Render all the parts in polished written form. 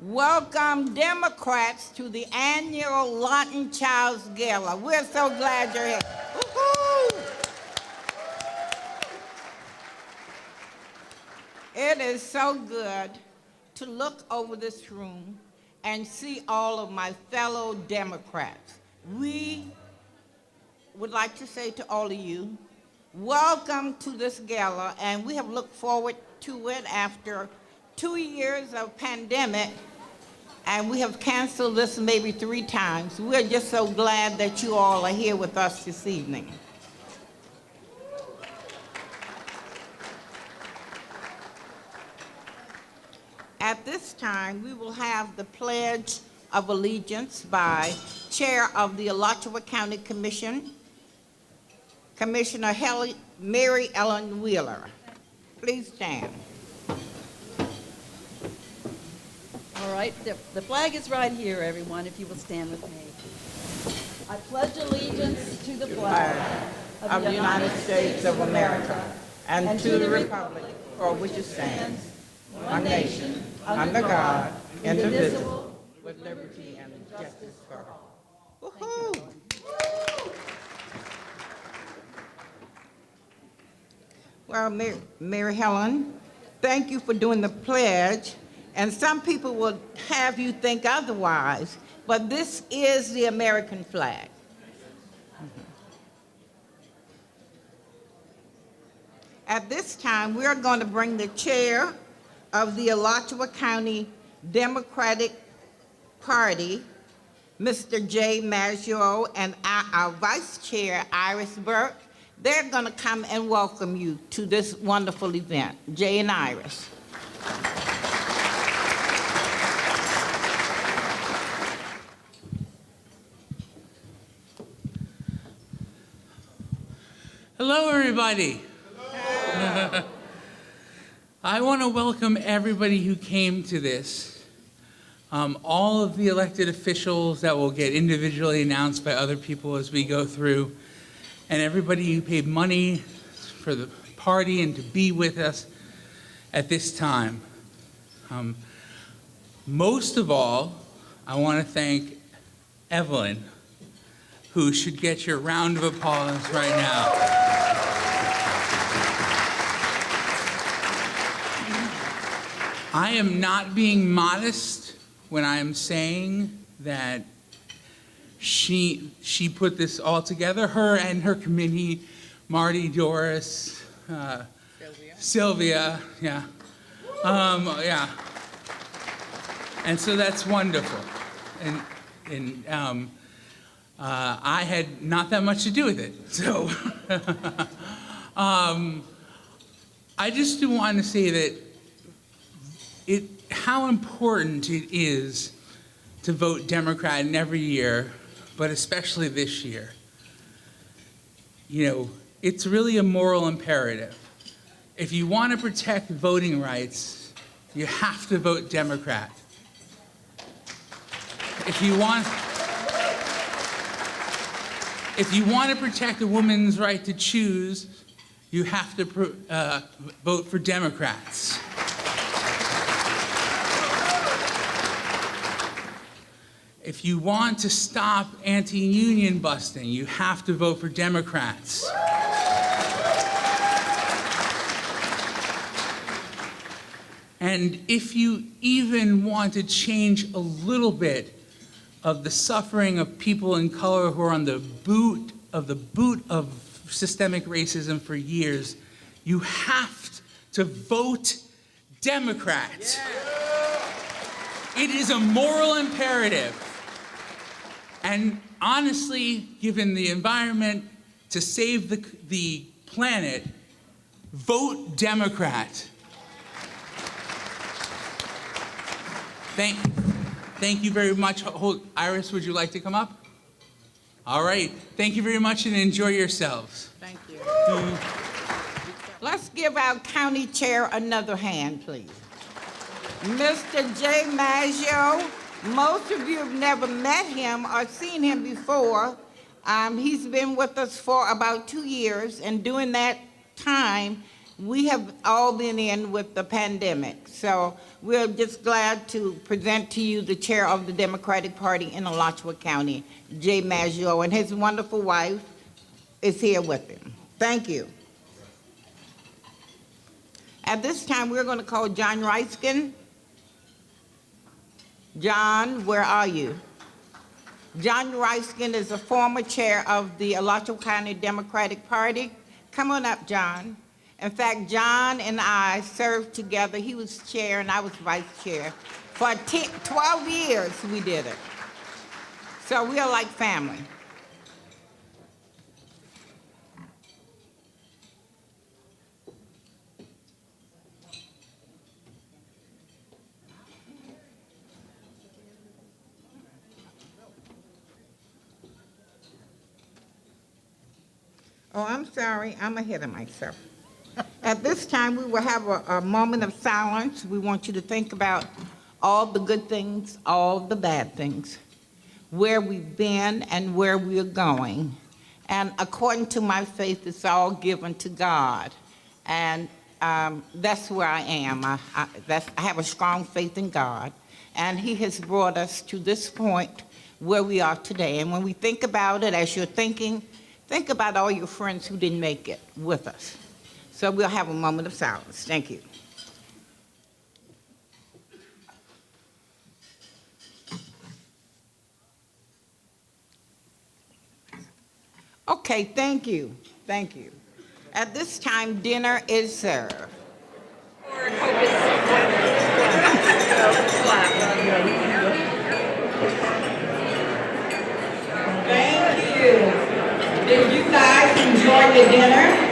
Welcome, Democrats, to the annual Lawton Chiles Gala. We're so glad you're here. Woo-hoo! It is so good to look over this room and see all of my fellow Democrats. We would like to say to all of you, welcome to this gala, and we have looked forward to it after 2 years of pandemic, and we have canceled this maybe 3 times. We're just so glad that you all are here with us this evening. At this time, we will have the Pledge of Allegiance by Chair of the Alachua County Commission, Commissioner Mary Ellen Wheeler. Please stand. All right, the flag is right here, everyone, if you will stand with me. I pledge allegiance to the flag of the United States of America and to the republic for which it stands, one nation, under God, indivisible, with liberty and justice for all. Woohoo! Well, Mary Helen, thank you for doing the pledge. And some people will have you think otherwise, but this is the American flag. At this time, we're going to bring the chair of the Alachua County Democratic Party, Mr. Jay Maggio, and our vice chair, Iris Burke. They're going to come and welcome you to this wonderful event. Jay and Iris. Hello, everybody. Hello. I want to welcome everybody who came to this. All of the elected officials that will get individually announced by other people as we go through, and everybody who paid money for the party and to be with us at this time. Most of all, I want to thank Evelyn, who should get your round of applause right now. I am not being modest when I am saying that she put this all together, her and her committee, Marty, Doris, Sylvia, yeah. Yeah. And so that's wonderful. And I had not that much to do with it. So I just do want to say that how important it is to vote Democrat in every year, but especially this year. You know, it's really a moral imperative. If you want to protect voting rights, you have to vote Democrat. If you want to protect a woman's right to choose, you have to vote for Democrats. If you want to stop anti-union busting, you have to vote for Democrats. And if you even want to change a little bit of the suffering of people in color who are on the boot of systemic racism for years, you have to vote Democrat. Yeah. It is a moral imperative. And honestly, given the environment, to save the planet, vote Democrat. Thank you very much. Iris, would you like to come up? All right. Thank you very much and enjoy yourselves. Thank you. Let's give our county chair another hand, please. Mr. Jay Maggio, most of you have never met him or seen him before. He's been with us for about 2 years, and during that time, we have all been in with the pandemic. So we're just glad to present to you the chair of the Democratic Party in Alachua County, Jay Maggio, and his wonderful wife is here with him. Thank you. At this time, we're going to call John Reiskind. John, where are you? John Reiskind is a former chair of the Alachua County Democratic Party. Come on up, John. In fact, John and I served together. He was chair and I was vice chair. For 12 years, we did it. So we are like family. Oh, I'm sorry, I'm ahead of myself. At this time, we will have a moment of silence. We want you to think about all the good things, all the bad things, where we've been and where we're going. And according to my faith, it's all given to God. And that's where I am. I have a strong faith in God. And He has brought us to this point where we are today. And when we think about it, as you're thinking, think about all your friends who didn't make it with us. So we'll have a moment of silence. Thank you. Okay, thank you. Thank you. At this time, dinner is served. Thank you. Did you guys enjoy the dinner?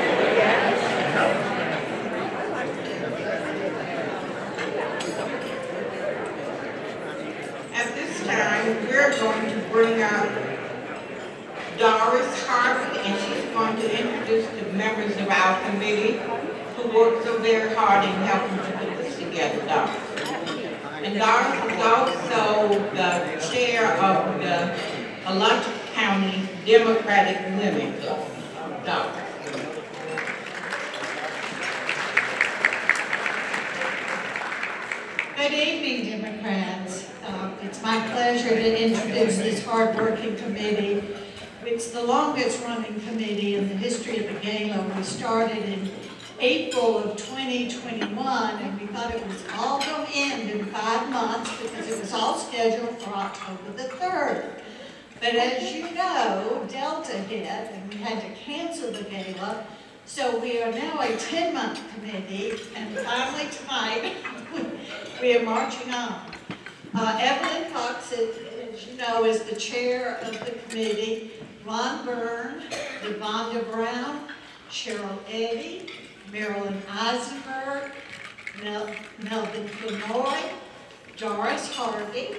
At this time, we're going to bring up Doris Harvey, and she's going to introduce the members of our committee who worked so very hard in helping to put this together, Doris. And Doris is also the chair of the Alachua County Democratic Women Club. Doris. Good evening, Democrats. It's my pleasure to introduce this hard-working committee. It's the longest-running committee in the history of the gala. We started in April of 2021, and we thought it was all going to end in 5 months because it was all scheduled for October the 3rd. But as you know, Delta hit, and we had to cancel the gala. So we are now a 10-month committee, and finally tonight, we are marching on. Evelyn Cox, as you know, is the chair of the committee. Ron Byrne, Yvonne Brown, Cheryl Eddy, Marilyn Eisenberg, Melvin Flenoy, Doris Harvey,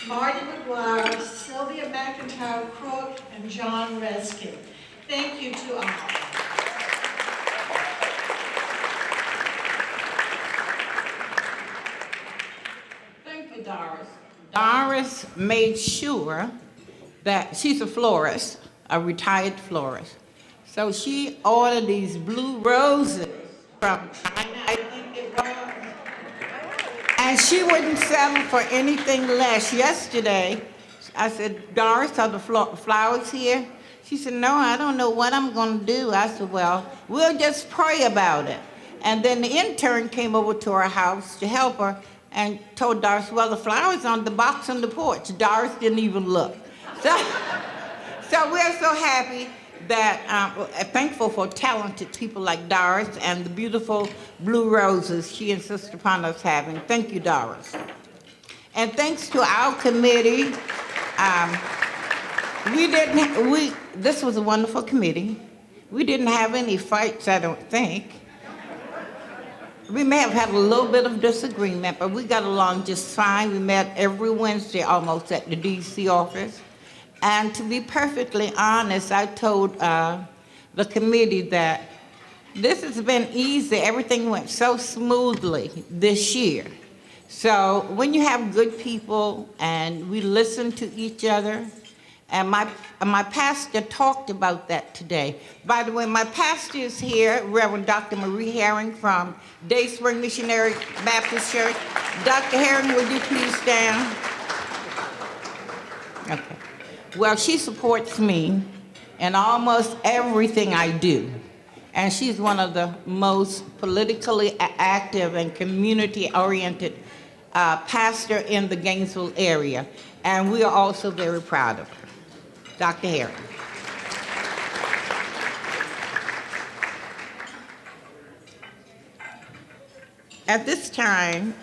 Marty McGuire, Sylvia McIntyre Crook, and John Reiskind. Thank you to all. Thank you, Doris. Doris made sure that she's a florist, a retired florist. So she ordered these blue roses from China, I think it was. And she wouldn't settle for anything less. Yesterday, I said, Doris, are the flowers here? She said, no, I don't know what I'm going to do. I said, well, we'll just pray about it. And then the intern came over to our house to help her and told Doris, well, the flowers on the box on the porch. Doris didn't even look. So we're so happy that, thankful for talented people like Doris and the beautiful blue roses she insists upon us having. Thank you, Doris. And thanks to our committee, this was a wonderful committee. We didn't have any fights, I don't think. We may have had a little bit of disagreement, but we got along just fine. We met every Wednesday almost at the DC office. And to be perfectly honest, I told the committee that this has been easy. Everything went so smoothly this year. So when you have good people and we listen to each other And my pastor talked about that today. By the way, my pastor is here, Reverend Dr. Marie Herring from Day Spring Missionary Baptist Church. Dr. Herring, would you please stand? Okay. Well, she supports me in almost everything I do. And she's one of the most politically active and community-oriented pastor in the Gainesville area. And we are also very proud of her. Dr. Herring. At this time,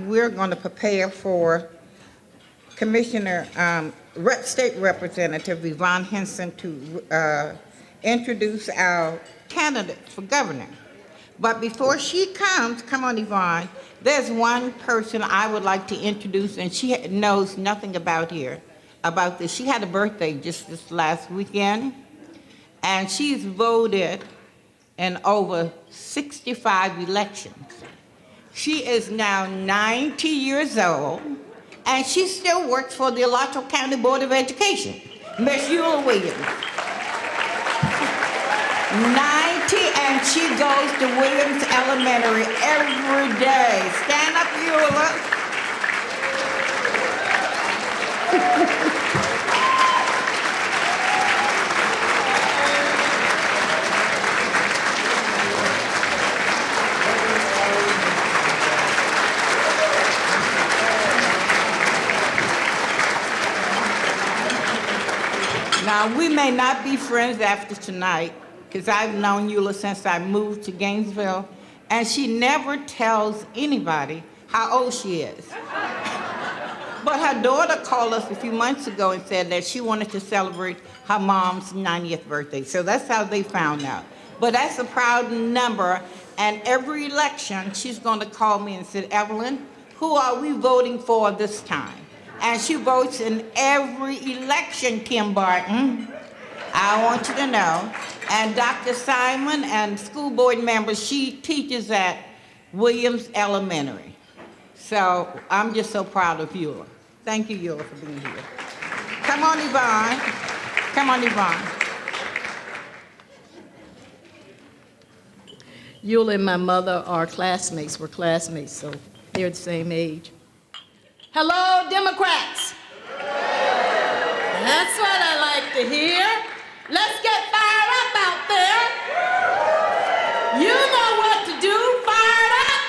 we're going to prepare for Commissioner, State Representative Yvonne Hinson to introduce our candidate for governor. But before she comes, come on, Yvonne, there's one person I would like to introduce, and she knows nothing about this. She had a birthday just this last weekend, and she's voted in over 65 elections. She is now 90 years old, and she still works for the Alachua County Board of Education, Miss Eula Williams. 90, and she goes to Williams Elementary every day. Stand up, Eula. Now, we may not be friends after tonight, because I've known Eula since I moved to Gainesville, and she never tells anybody how old she is. But her daughter called us a few months ago and said that she wanted to celebrate her mom's 90th birthday, so that's how they found out. But that's a proud number, and every election, she's going to call me and say, Evelyn, who are we voting for this time? And she votes in every election, Kim Barton. I want you to know. And Dr. Simon and school board members, she teaches at Williams Elementary. So I'm just so proud of Eula. Thank you, Eula, for being here. Come on, Yvonne. Come on, Yvonne. Eula and my mother are classmates. We're classmates, so they're the same age. Hello, Democrats. That's what I like to hear. Let's get fired up out there. You know what to do. Fired up.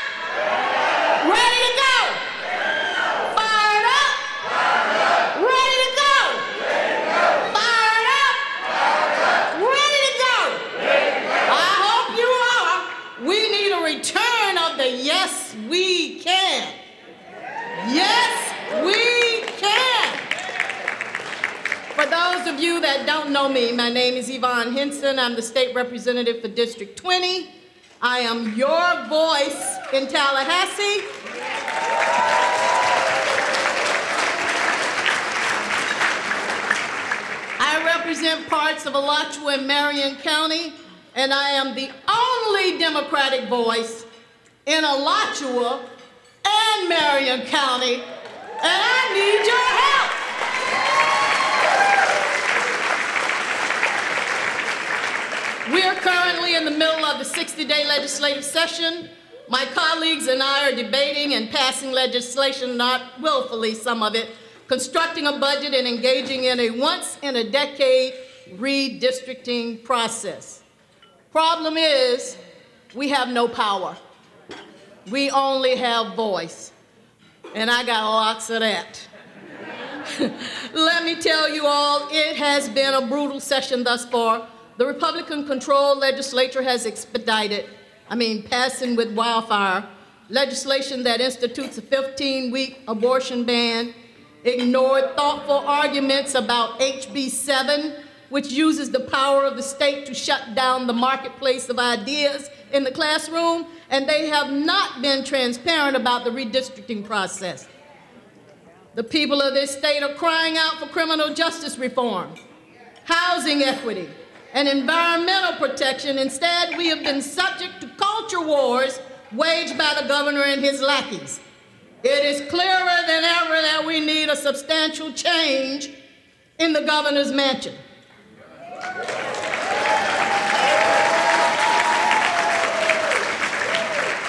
Ready to go. Fired up. Ready to go. Fired up. Ready to go. I hope you are. We need a return of the yes, we can. Yes, we can. For those of you that don't know me, my name is Yvonne Hinson. I'm the state representative for District 20. I am your voice in Tallahassee. I represent parts of Alachua and Marion County, and I am the only Democratic voice in Alachua and Marion County, and I need your help. We are currently in the middle of the 60-day legislative session. My colleagues and I are debating and passing legislation, not willfully, some of it, constructing a budget and engaging in a once-in-a-decade redistricting process. Problem is, we have no power. We only have voice, and I got lots of that. Let me tell you all, it has been a brutal session thus far. The Republican-controlled legislature has passing with wildfire, legislation that institutes a 15-week abortion ban, ignored thoughtful arguments about HB 7, which uses the power of the state to shut down the marketplace of ideas in the classroom, and they have not been transparent about the redistricting process. The people of this state are crying out for criminal justice reform, housing equity, and environmental protection. Instead, we have been subject to culture wars waged by the governor and his lackeys. It is clearer than ever that we need a substantial change in the governor's mansion.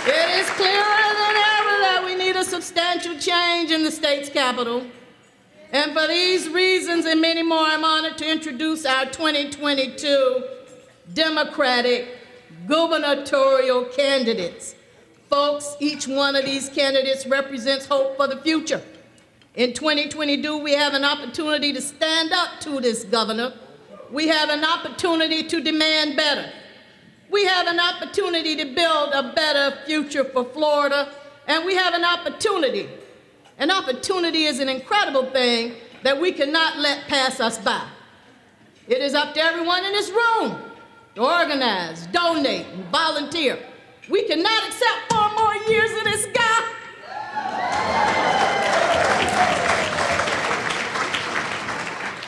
It is clearer than ever that we need a substantial change in the state's capital. And for these reasons and many more, I'm honored to introduce our 2022 Democratic gubernatorial candidates. Folks, each one of these candidates represents hope for the future. In 2022, we have an opportunity to stand up to this governor. We have an opportunity to demand better. We have an opportunity to build a better future for Florida, and we have an opportunity. An opportunity is an incredible thing that we cannot let pass us by. It is up to everyone in this room to organize, donate, and volunteer. We cannot accept 4 more years of this guy.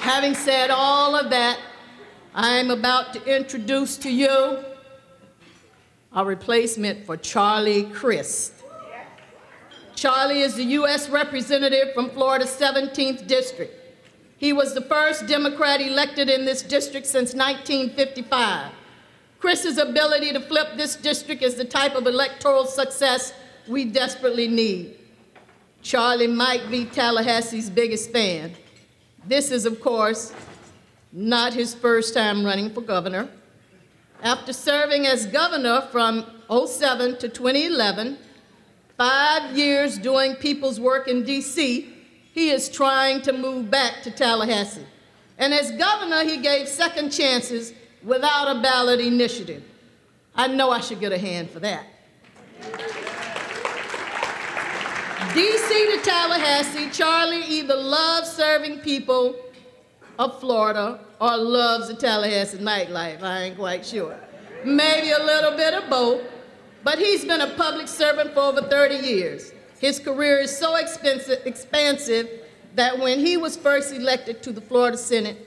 Having said all of that, I'm about to introduce to you a replacement for Charlie Crist. Charlie is the U.S. representative from Florida's 17th district. He was the first Democrat elected in this district since 1955. Crist's ability to flip this district is the type of electoral success we desperately need. Charlie might be Tallahassee's biggest fan. This is, of course, not his first time running for governor. After serving as governor from 2007 to 2011, 5 years doing people's work in D.C., he is trying to move back to Tallahassee. And as governor, he gave second chances without a ballot initiative. I know I should get a hand for that. D.C. to Tallahassee, Charlie either loves serving people of Florida or loves the Tallahassee nightlife. I ain't quite sure. Maybe a little bit of both, but he's been a public servant for over 30 years. His career is so expansive that when he was first elected to the Florida Senate,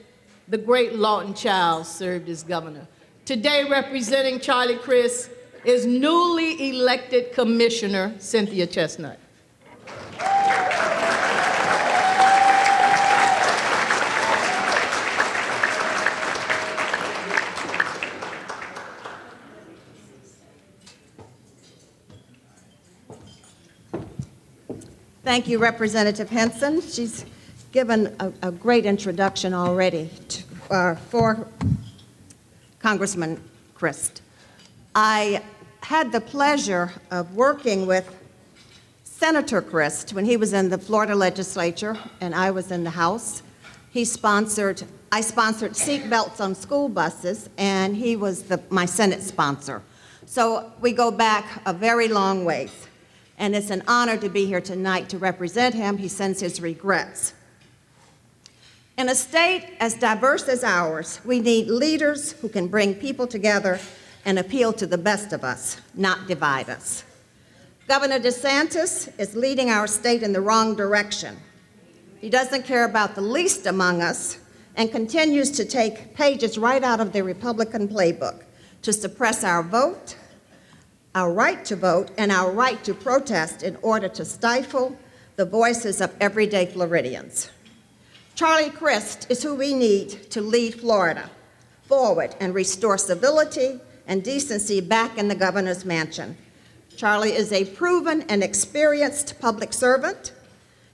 the great Lawton Chiles served as governor. Today, representing Charlie Crist is newly elected Commissioner Cynthia Chestnut. Thank you, Representative Hinson. She's given a great introduction already for Congressman Crist. I had the pleasure of working with Senator Crist when he was in the Florida legislature and I was in the House. I sponsored seat belts on school buses, and he was my Senate sponsor. So we go back a very long ways. And it's an honor to be here tonight to represent him. He sends his regrets. In a state as diverse as ours, we need leaders who can bring people together and appeal to the best of us, not divide us. Governor DeSantis is leading our state in the wrong direction. He doesn't care about the least among us and continues to take pages right out of the Republican playbook to suppress our vote, our right to vote, and our right to protest in order to stifle the voices of everyday Floridians. Charlie Crist is who we need to lead Florida forward and restore civility and decency back in the governor's mansion. Charlie is a proven and experienced public servant.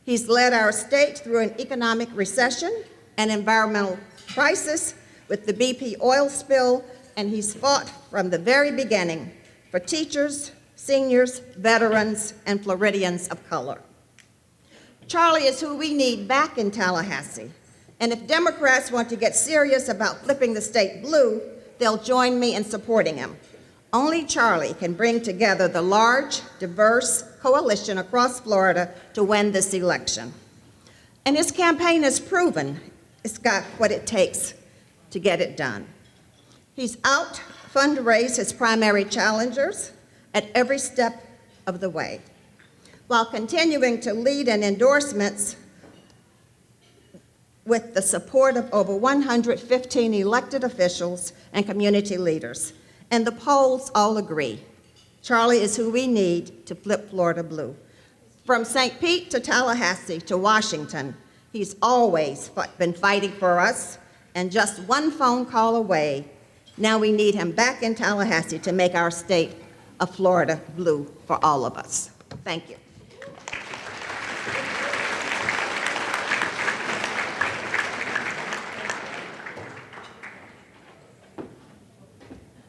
He's led our state through an economic recession and environmental crisis with the BP oil spill, and he's fought from the very beginning for teachers, seniors, veterans, and Floridians of color. Charlie is who we need back in Tallahassee. And if Democrats want to get serious about flipping the state blue, they'll join me in supporting him. Only Charlie can bring together the large, diverse coalition across Florida to win this election. And his campaign has proven it's got what it takes to get it done. He's out fundraised his primary challengers at every step of the way, while continuing to lead in endorsements with the support of over 115 elected officials and community leaders. And the polls all agree. Charlie is who we need to flip Florida blue. From St. Pete to Tallahassee to Washington, He's always been fighting for us, and just one phone call away. Now we need him back in Tallahassee to make our state of Florida blue for all of us. Thank you.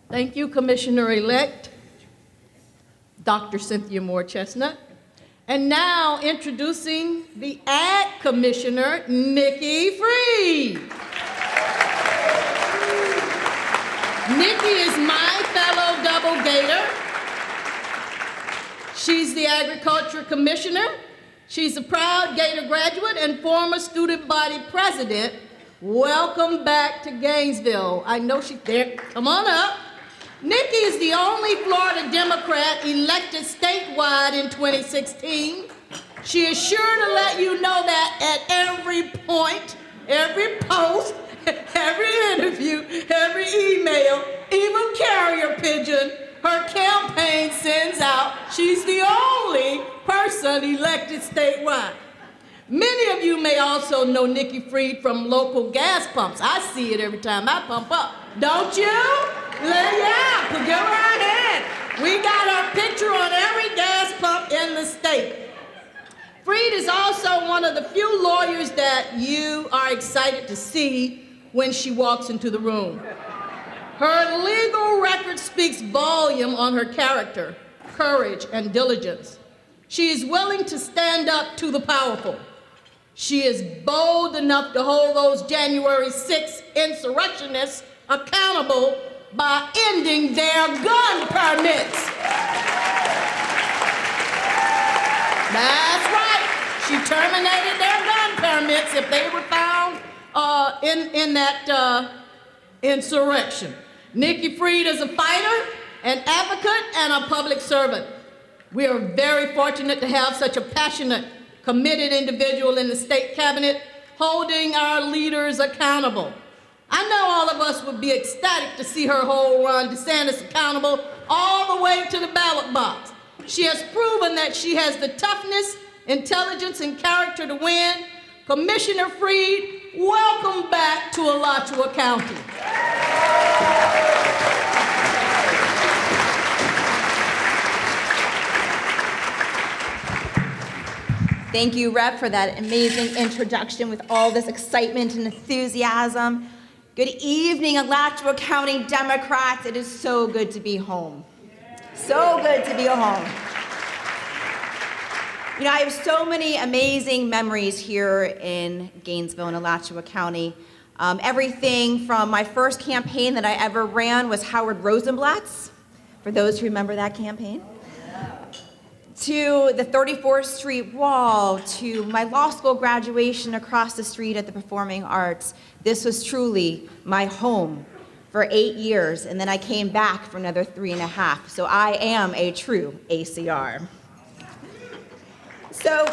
Thank you, Commissioner-elect Dr. Cynthia Moore Chestnut. And now introducing the Ag Commissioner, Nikki Freed. Nikki is my fellow double Gator. She's the Agriculture Commissioner. She's a proud Gator graduate and former student body president. Welcome back to Gainesville. I know she's there. Come on up. Nikki is the only Florida Democrat elected statewide in 2016. She is sure to let you know that at every point, every post, every interview, every email, even carrier pigeon her campaign sends out, she's the only person elected statewide. Many of you may also know Nikki Freed from local gas pumps. I see it every time I pump up. Don't you? Yeah, go right ahead. We got our picture on every gas pump in the state. Freed is also one of the few lawyers that you are excited to see when she walks into the room. Her legal record speaks volume on her character, courage, and diligence. She is willing to stand up to the powerful. She is bold enough to hold those January 6th insurrectionists accountable by ending their gun permits. That's right. She terminated their gun permits if they were found in that insurrection. Nikki Freed is a fighter, an advocate, and a public servant. We are very fortunate to have such a passionate, committed individual in the state cabinet holding our leaders accountable. I know all of us would be ecstatic to see her hold Ron DeSantis accountable all the way to the ballot box. She has proven that she has the toughness, intelligence, and character to win. Commissioner Freed, welcome back to Alachua County. Thank you, Rep, for that amazing introduction with all this excitement and enthusiasm. Good evening, Alachua County Democrats. It is so good to be home. So good to be home. You know, I have so many amazing memories here in Gainesville and Alachua County. Everything from my first campaign that I ever ran was Howard Rosenblatt's, for those who remember that campaign, to the 34th Street Wall, to my law school graduation across the street at the Performing Arts. This was truly my home for 8 years, and then I came back for another 3.5. So I am a true ACR. So,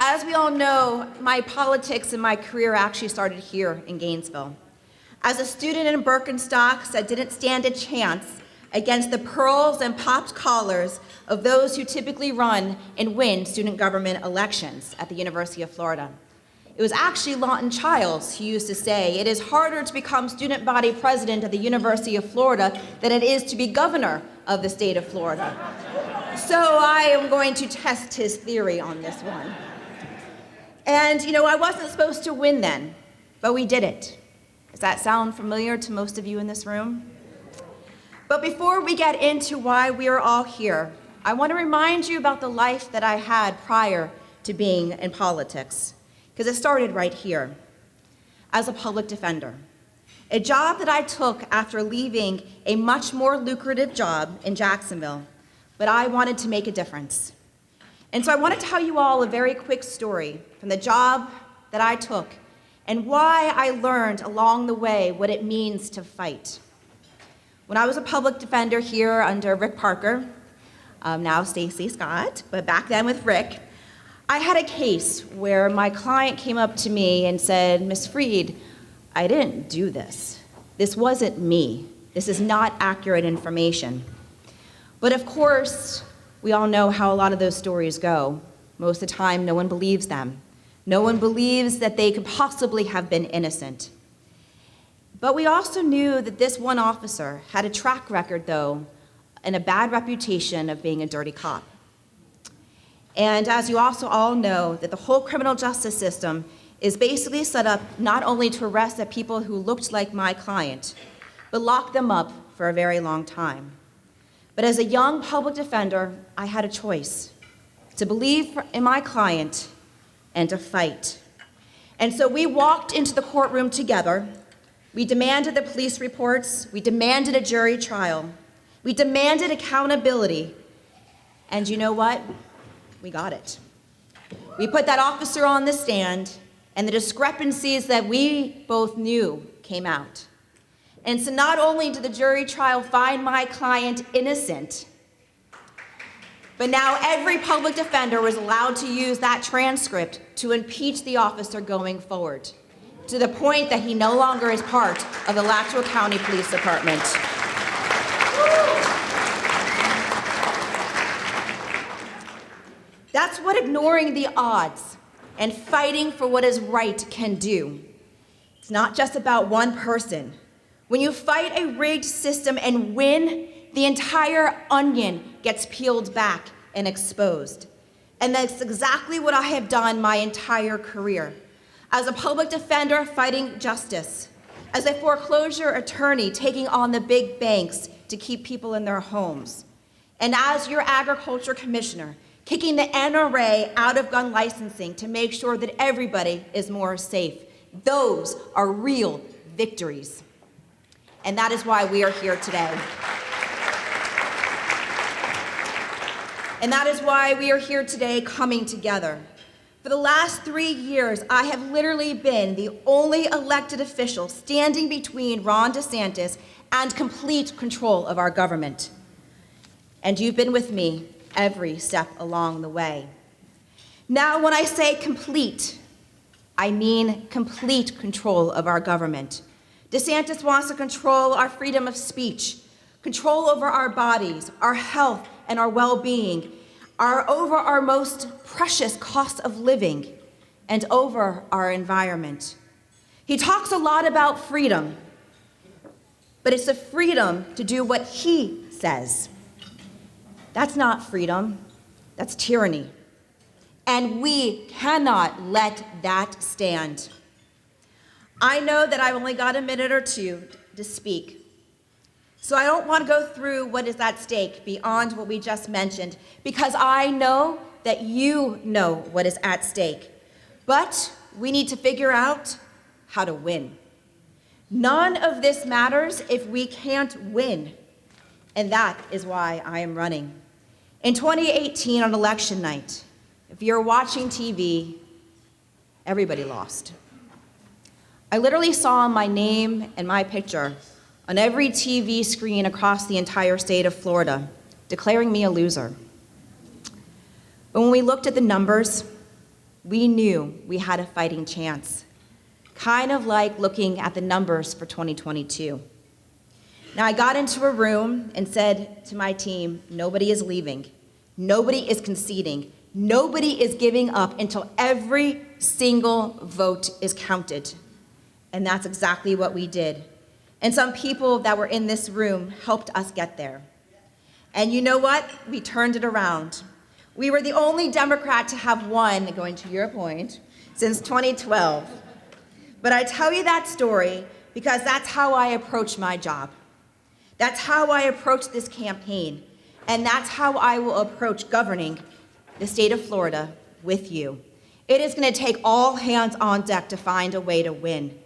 as we all know, my politics and my career actually started here in Gainesville. As a student in Birkenstocks that didn't stand a chance against the pearls and popped collars of those who typically run and win student government elections at the University of Florida. It was actually Lawton Chiles who used to say, "It is harder to become student body president of the University of Florida than it is to be governor of the state of Florida." So I am going to test his theory on this one. And you know, I wasn't supposed to win then, but we did it. Does that sound familiar to most of you in this room? But before we get into why we are all here, I want to remind you about the life that I had prior to being in politics, because it started right here, as a public defender. A job that I took after leaving a much more lucrative job in Jacksonville, but I wanted to make a difference. And so I want to tell you all a very quick story from the job that I took and why I learned along the way what it means to fight. When I was a public defender here under Rick Parker, now Stacey Scott, but back then with Rick, I had a case where my client came up to me and said, "Ms. Freed, I didn't do this. This wasn't me. This is not accurate information." But of course, we all know how a lot of those stories go. Most of the time, no one believes them. No one believes that they could possibly have been innocent. But we also knew that this one officer had a track record, though, and a bad reputation of being a dirty cop. And as you also all know, that the whole criminal justice system is basically set up not only to arrest the people who looked like my client, but lock them up for a very long time. But as a young public defender, I had a choice: to believe in my client and to fight. And so we walked into the courtroom together. We demanded the police reports. We demanded a jury trial. We demanded accountability. And you know what? We got it. We put that officer on the stand, and the discrepancies that we both knew came out. And so not only did the jury trial find my client innocent, but now every public defender was allowed to use that transcript to impeach the officer going forward, to the point that he no longer is part of the Alachua County Police Department. That's what ignoring the odds and fighting for what is right can do. It's not just about one person. When you fight a rigged system and win, the entire onion gets peeled back and exposed. And that's exactly what I have done my entire career. As a public defender fighting justice, as a foreclosure attorney taking on the big banks to keep people in their homes, and as your agriculture commissioner, kicking the NRA out of gun licensing to make sure that everybody is more safe. Those are real victories. And that is why we are here today. And that is why we are here today coming together. For the last 3 years, I have literally been the only elected official standing between Ron DeSantis and complete control of our government. And you've been with me every step along the way. Now, when I say complete, I mean complete control of our government. DeSantis wants to control our freedom of speech, control over our bodies, our health and our well-being, over our most precious cost of living, and over our environment. He talks a lot about freedom, but it's the freedom to do what he says. That's not freedom, that's tyranny. And we cannot let that stand. I know that I've only got a minute or two to speak. So I don't want to go through what is at stake beyond what we just mentioned, because I know that you know what is at stake. But we need to figure out how to win. None of this matters if we can't win. And that is why I am running. In 2018, on election night, if you're watching TV, everybody lost. I literally saw my name and my picture on every TV screen across the entire state of Florida, declaring me a loser. But when we looked at the numbers, we knew we had a fighting chance, kind of like looking at the numbers for 2022. Now, I got into a room and said to my team, nobody is leaving, nobody is conceding, nobody is giving up until every single vote is counted. And that's exactly what we did. And some people that were in this room helped us get there. And you know what? We turned it around. We were the only Democrat to have won, going to your point, since 2012. But I tell you that story because that's how I approach my job. That's how I approach this campaign. And that's how I will approach governing the state of Florida with you. It is going to take all hands on deck to find a way to win.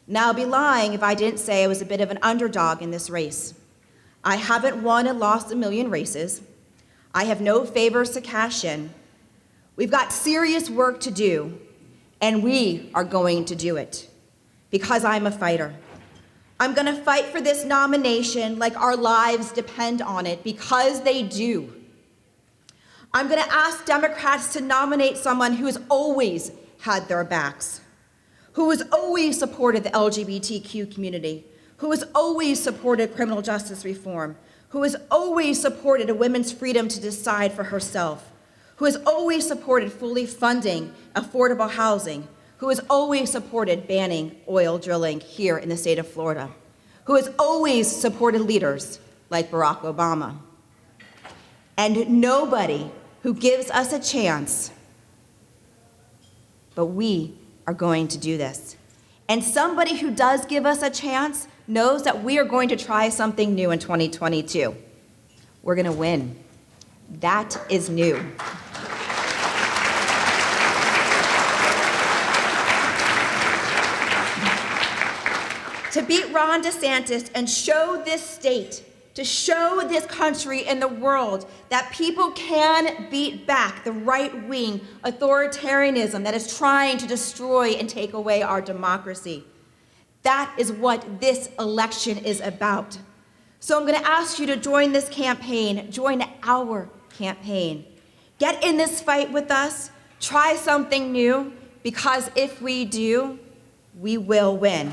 Now, I'd be lying if I didn't say I was a bit of an underdog in this race. I haven't won and lost a million races. I have no favors to cash in. We've got serious work to do, and we are going to do it because I'm a fighter. I'm going to fight for this nomination like our lives depend on it, because they do. I'm going to ask Democrats to nominate someone who has always had their backs, who has always supported the LGBTQ community, who has always supported criminal justice reform, who has always supported a woman's freedom to decide for herself, who has always supported fully funding affordable housing, who has always supported banning oil drilling here in the state of Florida, who has always supported leaders like Barack Obama. And nobody who gives us a chance, but we are going to do this. And somebody who does give us a chance knows that we are going to try something new in 2022. We're going to win. That is new. To beat Ron DeSantis and show this state, to show this country and the world that people can beat back the right-wing authoritarianism that is trying to destroy and take away our democracy. That is what this election is about. So I'm going to ask you to join this campaign, join our campaign. Get in this fight with us, try something new, because if we do, we will win.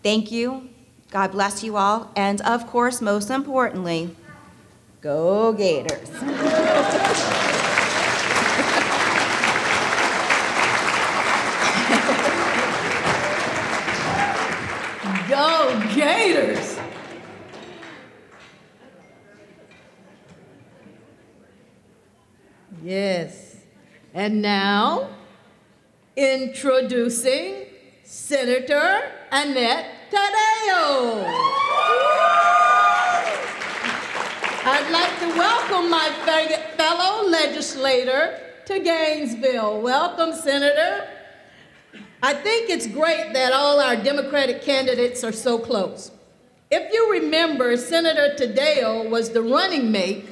Thank you. God bless you all. And of course, most importantly, go Gators. Go Gators! Yes. And now, introducing Senator Annette Taddeo. I'd like to welcome my fellow legislator to Gainesville. Welcome, Senator. I think it's great that all our Democratic candidates are so close. If you remember, Senator Taddeo was the running mate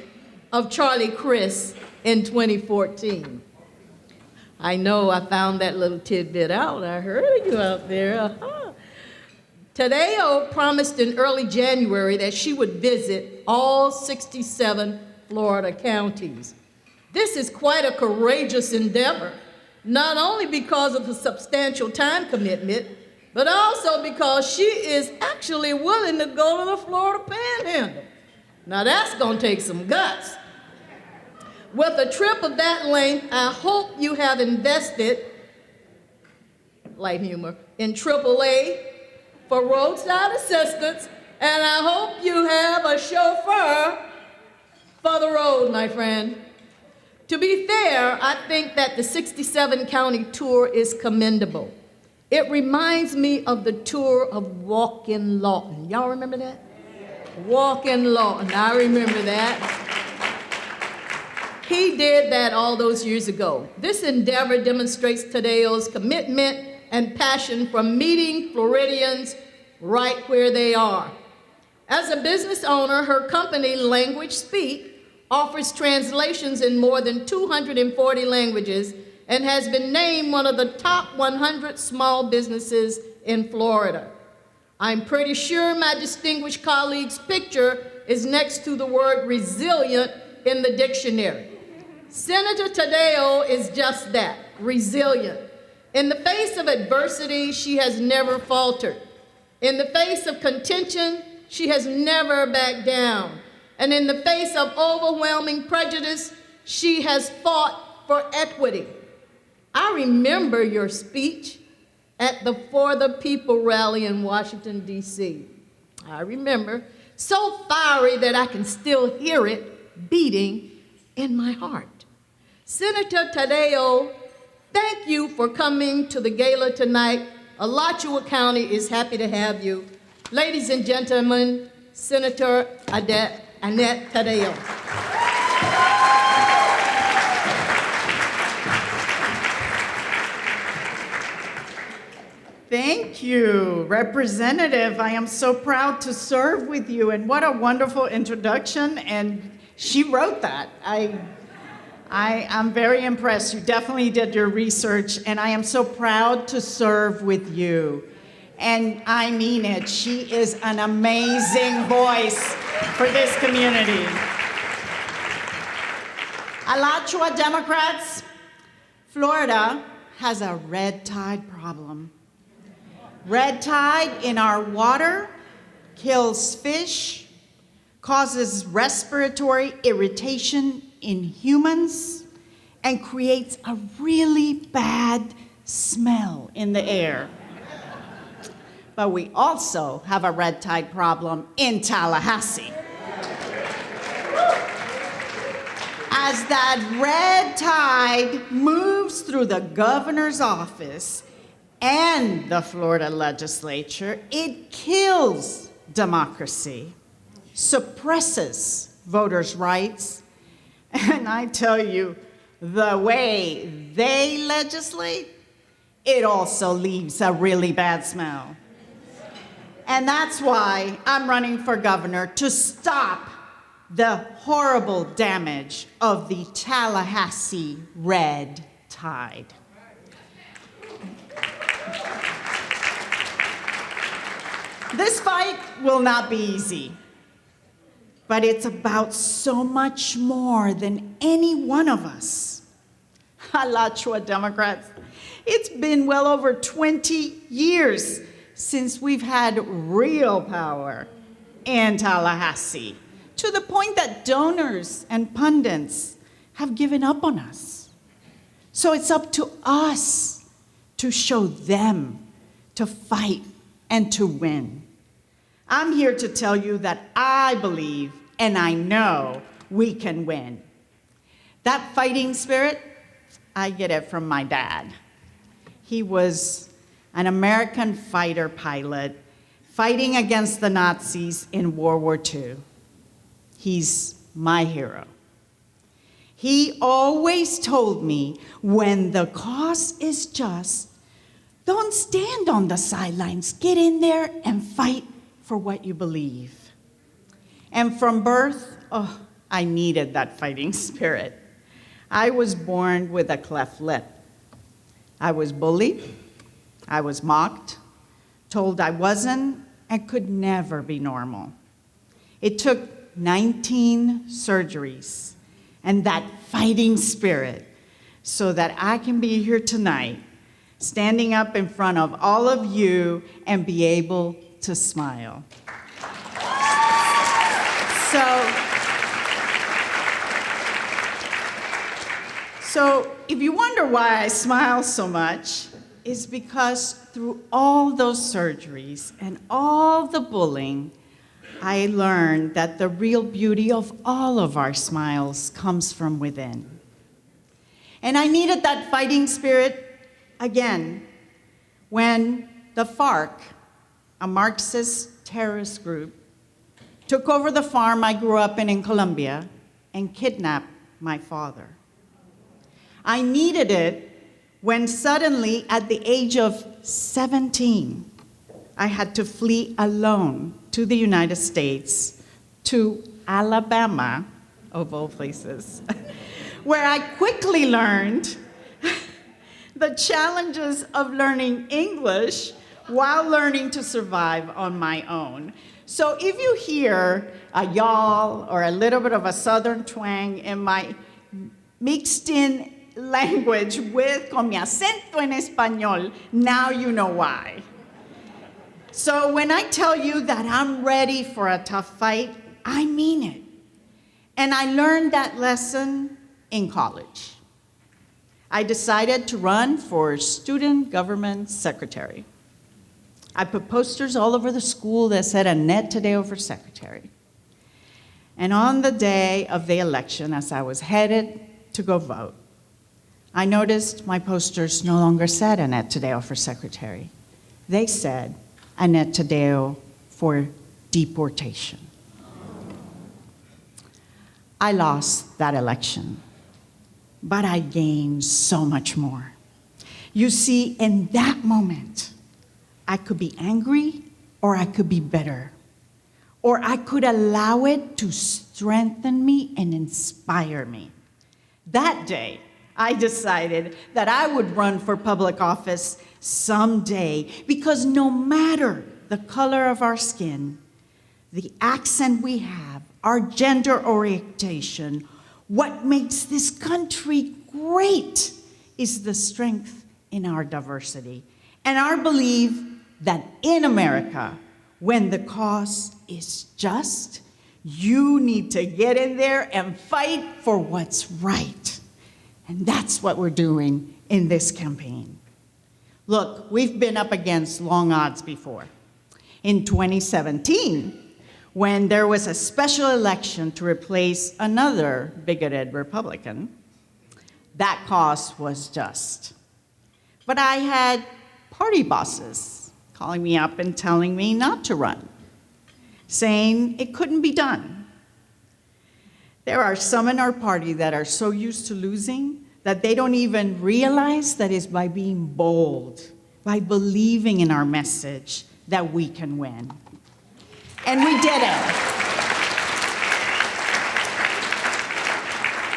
of Charlie Crist in 2014. I know I found that little tidbit out. I heard you out there. Taddeo promised in early January that she would visit all 67 Florida counties. This is quite a courageous endeavor, not only because of the substantial time commitment, but also because she is actually willing to go to the Florida Panhandle. Now that's gonna take some guts. With a trip of that length, I hope you have invested, light humor, in AAA for roadside assistance, and I hope you have a chauffeur for the road, my friend. To be fair, I think that the 67 county tour is commendable. It reminds me of the tour of Walkin' Lawton. Y'all remember that? Walkin' Lawton, I remember that. He did that all those years ago. This endeavor demonstrates Taddeo's commitment and passion for meeting Floridians right where they are. As a business owner, her company, Language Speak, offers translations in more than 240 languages and has been named one of the top 100 small businesses in Florida. I'm pretty sure my distinguished colleague's picture is next to the word resilient in the dictionary. Senator Taddeo is just that, resilient. In the face of adversity, she has never faltered. In the face of contention, she has never backed down. And in the face of overwhelming prejudice, she has fought for equity. I remember your speech at the For the People rally in Washington, D.C. I remember, so fiery that I can still hear it beating in my heart. Senator Taddeo, thank you for coming to the gala tonight. Alachua County is happy to have you. Ladies and gentlemen, Senator Annette Taddeo. Thank you, Representative. I am so proud to serve with you, and what a wonderful introduction, and she wrote that. I'm very impressed. You definitely did your research, and I am so proud to serve with you. And I mean it. She is an amazing voice for this community. Alachua Democrats, Florida has a red tide problem. Red tide in our water kills fish, causes respiratory irritation in humans, and creates a really bad smell in the air. But we also have a red tide problem in Tallahassee. As that red tide moves through the governor's office and the Florida legislature, it kills democracy, suppresses voters' rights, and I tell you, the way they legislate, it also leaves a really bad smell. And that's why I'm running for governor, to stop the horrible damage of the Tallahassee red tide. This fight will not be easy, but it's about so much more than any one of us. Alachua Democrats, it's been well over 20 years since we've had real power in Tallahassee, to the point that donors and pundits have given up on us. So it's up to us to show them to fight and to win. I'm here to tell you that I believe and I know we can win. That fighting spirit, I get it from my dad. He was an American fighter pilot fighting against the Nazis in World War II. He's my hero. He always told me, when the cause is just, don't stand on the sidelines. Get in there and fight for what you believe. And from birth, I needed that fighting spirit. I was born with a cleft lip. I was bullied. I was mocked, told I wasn't and could never be normal. It took 19 surgeries and that fighting spirit so that I can be here tonight, standing up in front of all of you and be able to smile. So if you wonder why I smile so much, it's because through all those surgeries and all the bullying, I learned that the real beauty of all of our smiles comes from within. And I needed that fighting spirit again when the FARC, a Marxist terrorist group, took over the farm I grew up in Colombia and kidnapped my father. I needed it when suddenly, at the age of 17, I had to flee alone to the United States, to Alabama, of all places, where I quickly learned the challenges of learning English while learning to survive on my own. So if you hear a y'all or a little bit of a Southern twang in my mixed-in language con mi acento en español, now you know why. So when I tell you that I'm ready for a tough fight, I mean it. And I learned that lesson in college. I decided to run for student government secretary. I put posters all over the school that said Annette Taddeo for secretary. And on the day of the election, as I was headed to go vote, I noticed my posters no longer said Annette Taddeo for secretary. They said Annette Taddeo for deportation. I lost that election, but I gained so much more. You see, in that moment, I could be angry or I could be bitter, or I could allow it to strengthen me and inspire me. That day, I decided that I would run for public office someday, because no matter the color of our skin, the accent we have, our gender orientation, what makes this country great is the strength in our diversity and our belief that in America, when the cause is just, you need to get in there and fight for what's right. And that's what we're doing in this campaign. Look, we've been up against long odds before. In 2017, when there was a special election to replace another bigoted Republican, that cause was just. But I had party bosses calling me up and telling me not to run, saying it couldn't be done. There are some in our party that are so used to losing that they don't even realize that it's by being bold, by believing in our message, that we can win. And we did it.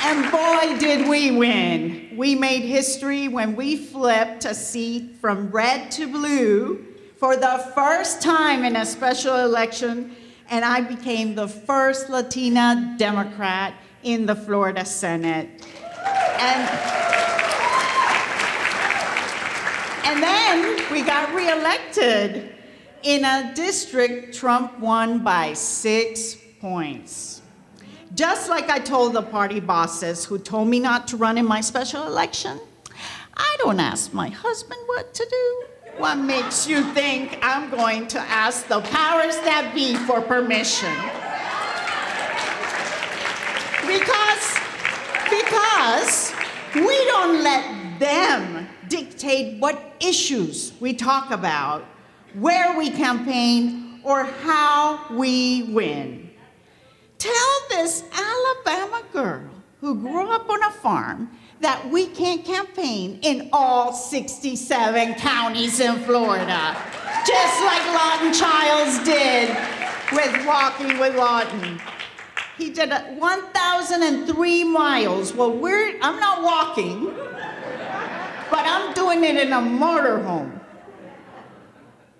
And boy, did we win. We made history when we flipped a seat from red to blue for the first time in a special election, and I became the first Latina Democrat in the Florida Senate. And then we got reelected in a district Trump won by 6 points. Just like I told the party bosses who told me not to run in my special election, I don't ask my husband what to do. What makes you think I'm going to ask the powers that be for permission? Because we don't let them dictate what issues we talk about, where we campaign, or how we win. Tell this Alabama girl who grew up on a farm that we can't campaign in all 67 counties in Florida, just like Lawton Chiles did with Walking with Lawton. He did 1,003 miles. Well, I'm not walking, but I'm doing it in a motorhome.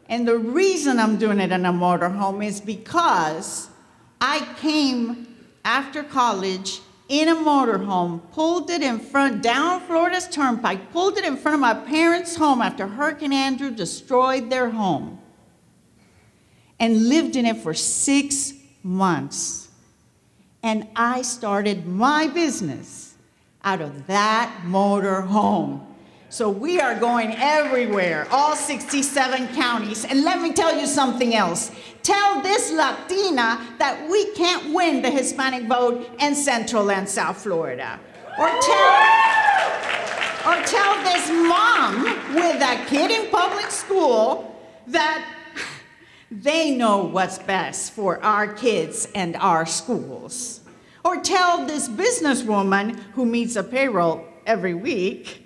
And the reason I'm doing it in a motorhome is because I came after college in a motorhome, pulled it in front, down Florida's Turnpike, pulled it in front of my parents' home after Hurricane Andrew destroyed their home, and lived in it for 6 months. And I started my business out of that motorhome. So we are going everywhere, all 67 counties. And let me tell you something else. Tell this Latina that we can't win the Hispanic vote in Central and South Florida. Or tell this mom with a kid in public school that they know what's best for our kids and our schools. Or tell this businesswoman who meets a payroll every week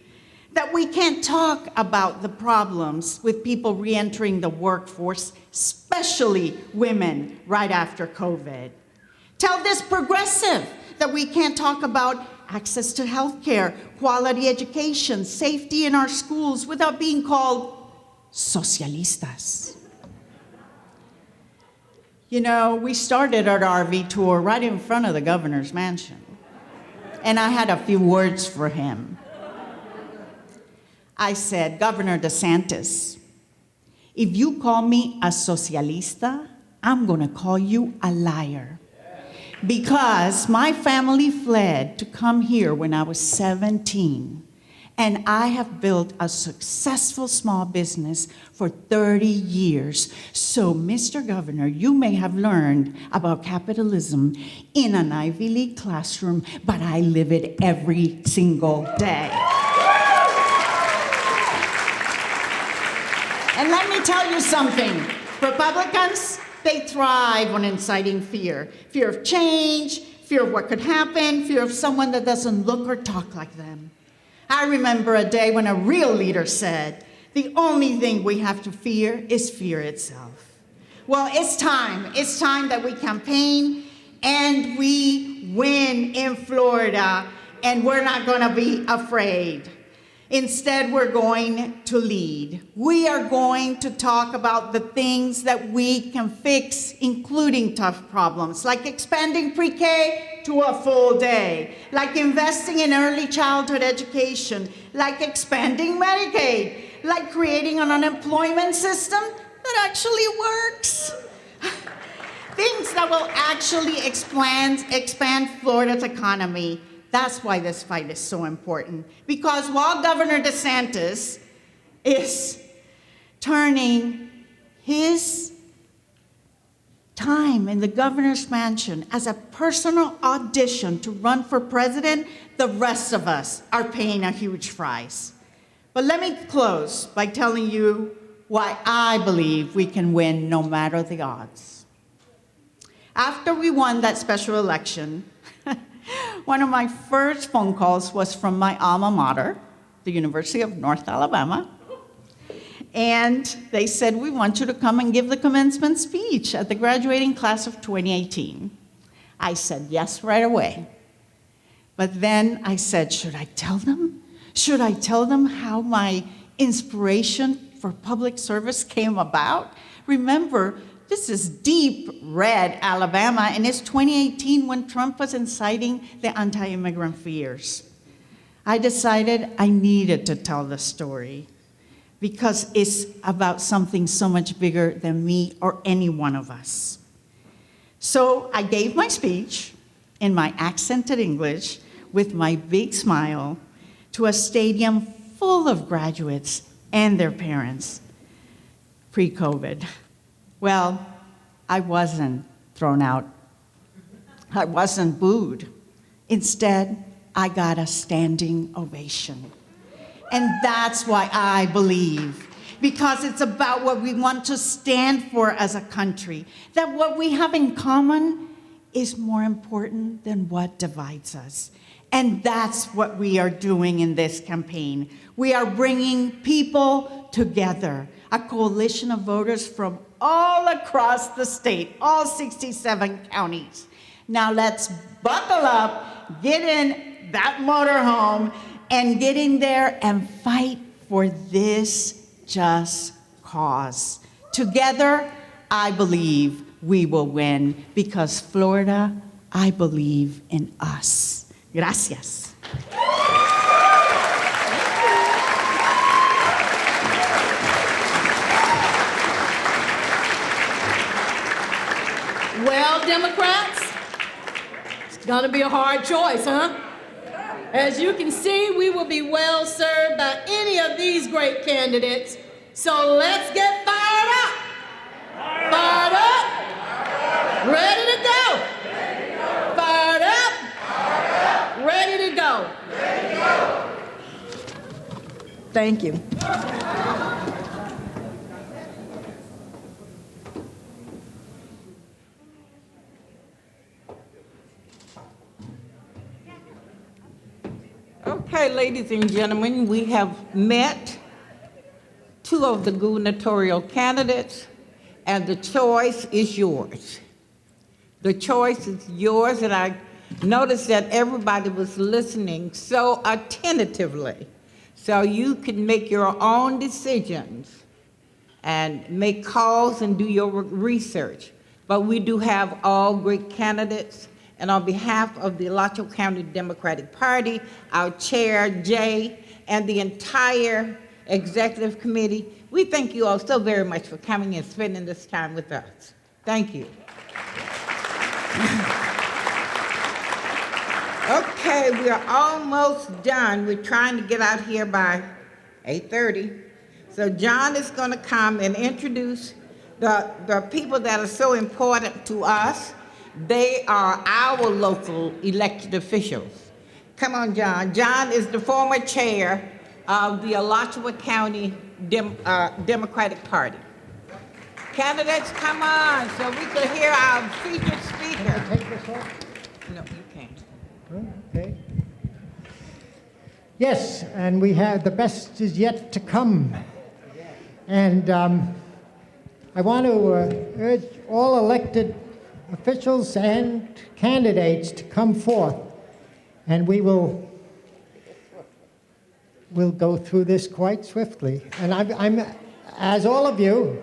that we can't talk about the problems with people reentering the workforce, especially women, right after COVID. Tell this progressive that we can't talk about access to health care, quality education, safety in our schools without being called socialistas. You know, we started our RV tour right in front of the governor's mansion, and I had a few words for him. I said, Governor DeSantis, if you call me a socialista, I'm gonna call you a liar. Because my family fled to come here when I was 17, and I have built a successful small business for 30 years. So, Mr. Governor, you may have learned about capitalism in an Ivy League classroom, but I live it every single day. And let me tell you something, Republicans, they thrive on inciting fear. Fear of change, fear of what could happen, fear of someone that doesn't look or talk like them. I remember a day when a real leader said, the only thing we have to fear is fear itself. Well, it's time that we campaign and we win in Florida, and we're not gonna be afraid. Instead, we're going to lead. We are going to talk about the things that we can fix, including tough problems, like expanding pre-K to a full day, like investing in early childhood education, like expanding Medicaid, like creating an unemployment system that actually works. Things that will actually expand Florida's economy, That's why this fight is so important. Because while Governor DeSantis is turning his time in the governor's mansion as a personal audition to run for president, the rest of us are paying a huge price. But let me close by telling you why I believe we can win no matter the odds. After we won that special election, one of my first phone calls was from my alma mater, the University of North Alabama. And they said, we want you to come and give the commencement speech at the graduating class of 2018. I said yes right away. But then I said, should I tell them? Should I tell them how my inspiration for public service came about? Remember, this is deep red Alabama, and it's 2018 when Trump was inciting the anti-immigrant fears. I decided I needed to tell the story because it's about something so much bigger than me or any one of us. So I gave my speech in my accented English with my big smile to a stadium full of graduates and their parents, pre-COVID. Well, I wasn't thrown out. I wasn't booed. Instead, I got a standing ovation. And that's why I believe, because it's about what we want to stand for as a country, that what we have in common is more important than what divides us. And that's what we are doing in this campaign. We are bringing people together, a coalition of voters from all across the state, all 67 counties. Now let's buckle up, get in that motorhome, and get in there and fight for this just cause. Together, I believe we will win, because Florida, I believe in us. Gracias. Well, Democrats, it's gonna be a hard choice, huh? As you can see, we will be well served by any of these great candidates. So let's get fired up. Fired up. Ready to go. Fired up. Ready to go. Thank you. Okay, ladies and gentlemen, we have met two of the gubernatorial candidates, and the choice is yours. The choice is yours, and I noticed that everybody was listening so attentively, so you can make your own decisions and make calls and do your research. But we do have all great candidates. And on behalf of the Alachua County Democratic Party, our chair, Jay, and the entire executive committee, we thank you all so very much for coming and spending this time with us. Thank you. Okay, we are almost done. We're trying to get out here by 8:30. So John is going to come and introduce the people that are so important to us. They are our local elected officials. Come on, John. John is the former chair of the Alachua County Democratic Party. Candidates, come on, so we can hear our featured speaker. Can I take this off? No, you can't. Oh, okay. Yes, and we have the best is yet to come. And I want to urge all elected officials and candidates to come forth, and we'll go through this quite swiftly. And I'm as all of you,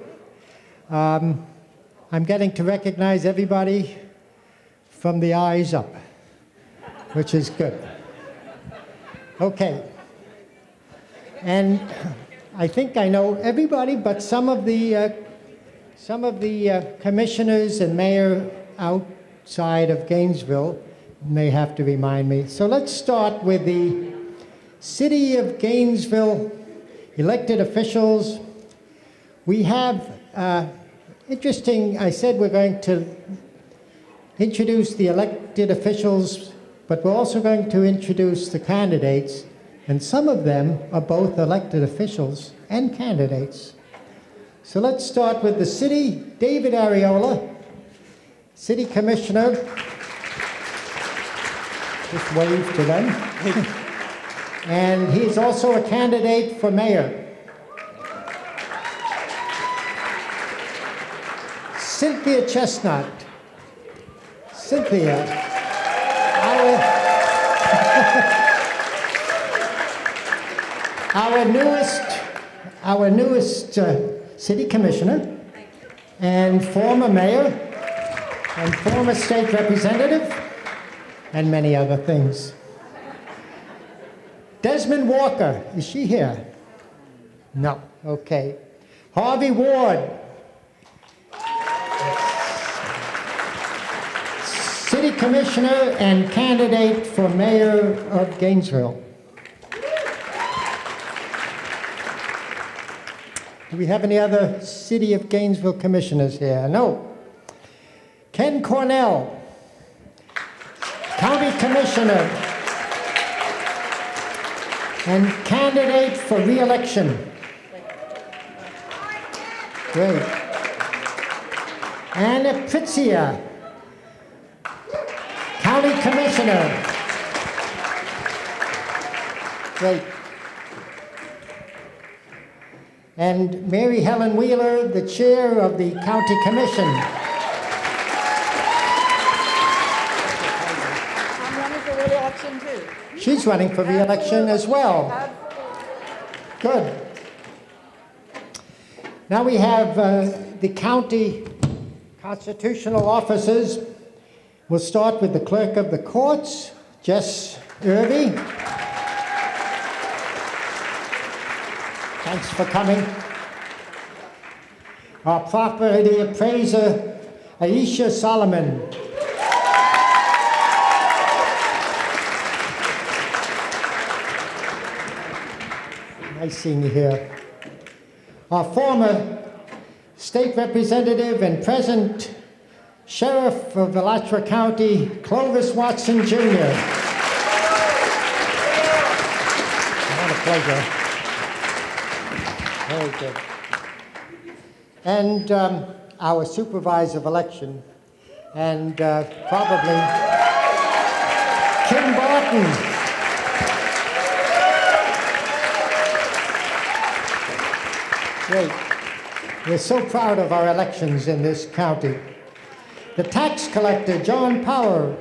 I'm getting to recognize everybody from the eyes up, which is good. Okay. And I think I know everybody, but some of the commissioners and mayor outside of Gainesville may have to remind me. So let's start with the City of Gainesville elected officials. We have, interesting, I said we're going to introduce the elected officials, but we're also going to introduce the candidates, and some of them are both elected officials and candidates. So let's start with the city. David Ariola, City Commissioner. Just wave to them. And he's also a candidate for mayor. Cynthia Chestnut. Cynthia, our newest city commissioner and former mayor and former state representative and many other things. Desmond Walker, is she here? No, okay. Harvey Ward. City Commissioner and candidate for Mayor of Gainesville. Do we have any other City of Gainesville commissioners here? No. Ken Cornell, County Commissioner and candidate for re-election. Great. Anna Pritzia, County Commissioner. Great. And Mary Helen Wheeler, the Chair of the County Commission. I'm running for re-election too. She's running for re-election as well. Good. Now we have the county constitutional officers. We'll start with the Clerk of the Courts, Jess Irby. Thanks for coming. Our property appraiser, Aisha Solomon. Nice seeing you here. Our former state representative and present Sheriff of Alachua County, Clovis Watson Jr. What a pleasure. Very good. And our supervisor of election, and probably Kim Barton. Great. We're so proud of our elections in this county. The tax collector, John Power.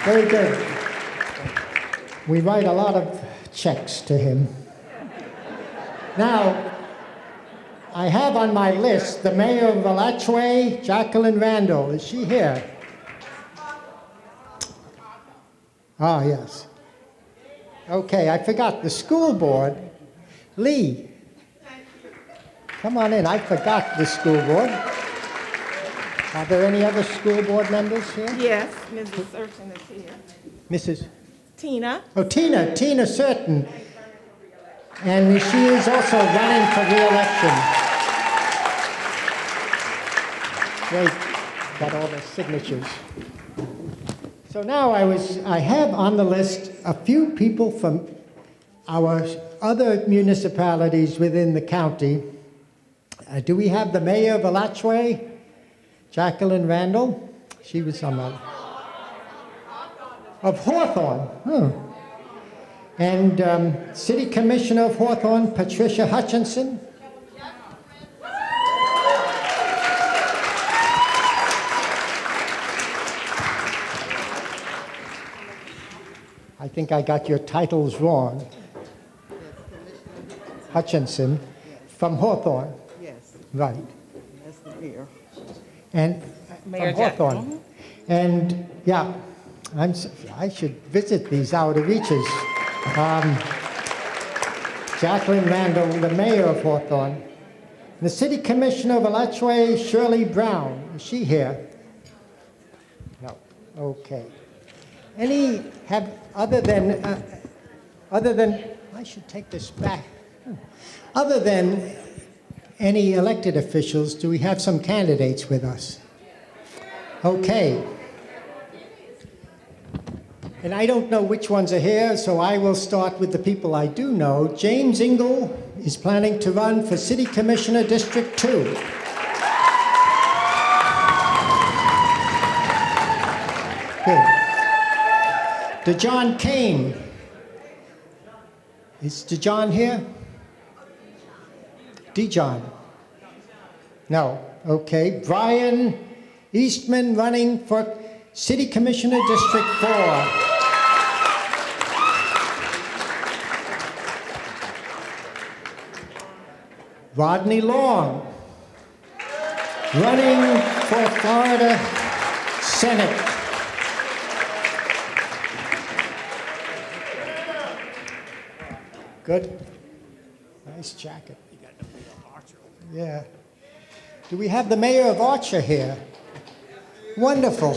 Very good. We write a lot of checks to him. Now, I have on my list the mayor of Alachua, Jacqueline Randall. Is she here? Ah, yes. Okay, I forgot the school board. Lee. Come on in. I forgot the school board. Are there any other school board members here? Yes, Mrs. Surton is here. Mrs. Tina? Oh, Tina Certain. And she is also running for re-election. Great. Got all the signatures. So now I have on the list a few people from our other municipalities within the county. Do we have the mayor of Alachua, Jacqueline Randall? She was on the... Of Hawthorne. Huh. And City Commissioner of Hawthorne, Patricia Hutchinson. I think I got your titles wrong. Hutchinson, from Hawthorne. Yes, Right. that's the mayor. And Mayor from Hawthorne. And yeah, I should visit these outer reaches. Jacqueline Randall, the mayor of Hawthorne. The city commissioner of Alachua, Shirley Brown. Is she here? Okay. Other than, I should take this back. Other than any elected officials, do we have some candidates with us? Okay. And I don't know which ones are here, so I will start with the people I do know. James Ingle is planning to run for City Commissioner District 2. Good. DeJohn Kane. Is DeJohn here? DeJohn? No. Okay. Brian Eastman running for City Commissioner District 4. Rodney Long, running for Florida Senate. Good. Nice jacket. Yeah. Do we have the mayor of Archer here? Wonderful.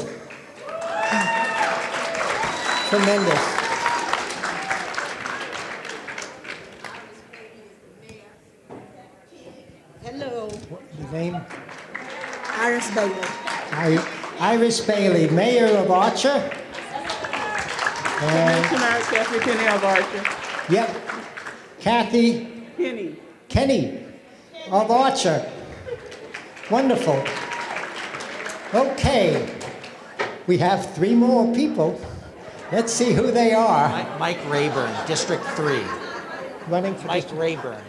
Tremendous. Hello. What's the name? Iris Bailey. Iris Bailey, mayor of Archer. Kathy Kenny of Archer. Yep. Kathy Kenny of Archer. Wonderful. Okay. We have 3 more people. Let's see who they are. Mike Rayburn, District 3. Running for Mike Rayburn.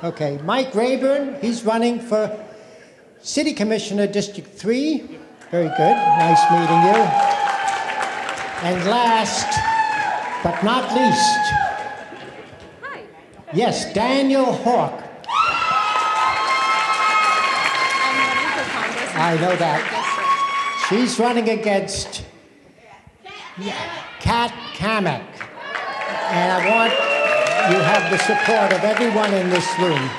Okay, Mike Rayburn, he's running for City Commissioner District 3. Very good, nice meeting you. And last but not least, yes, Daniel Hawk. I know that. She's running against Kat Kamek. And I want you have the support of everyone in this room.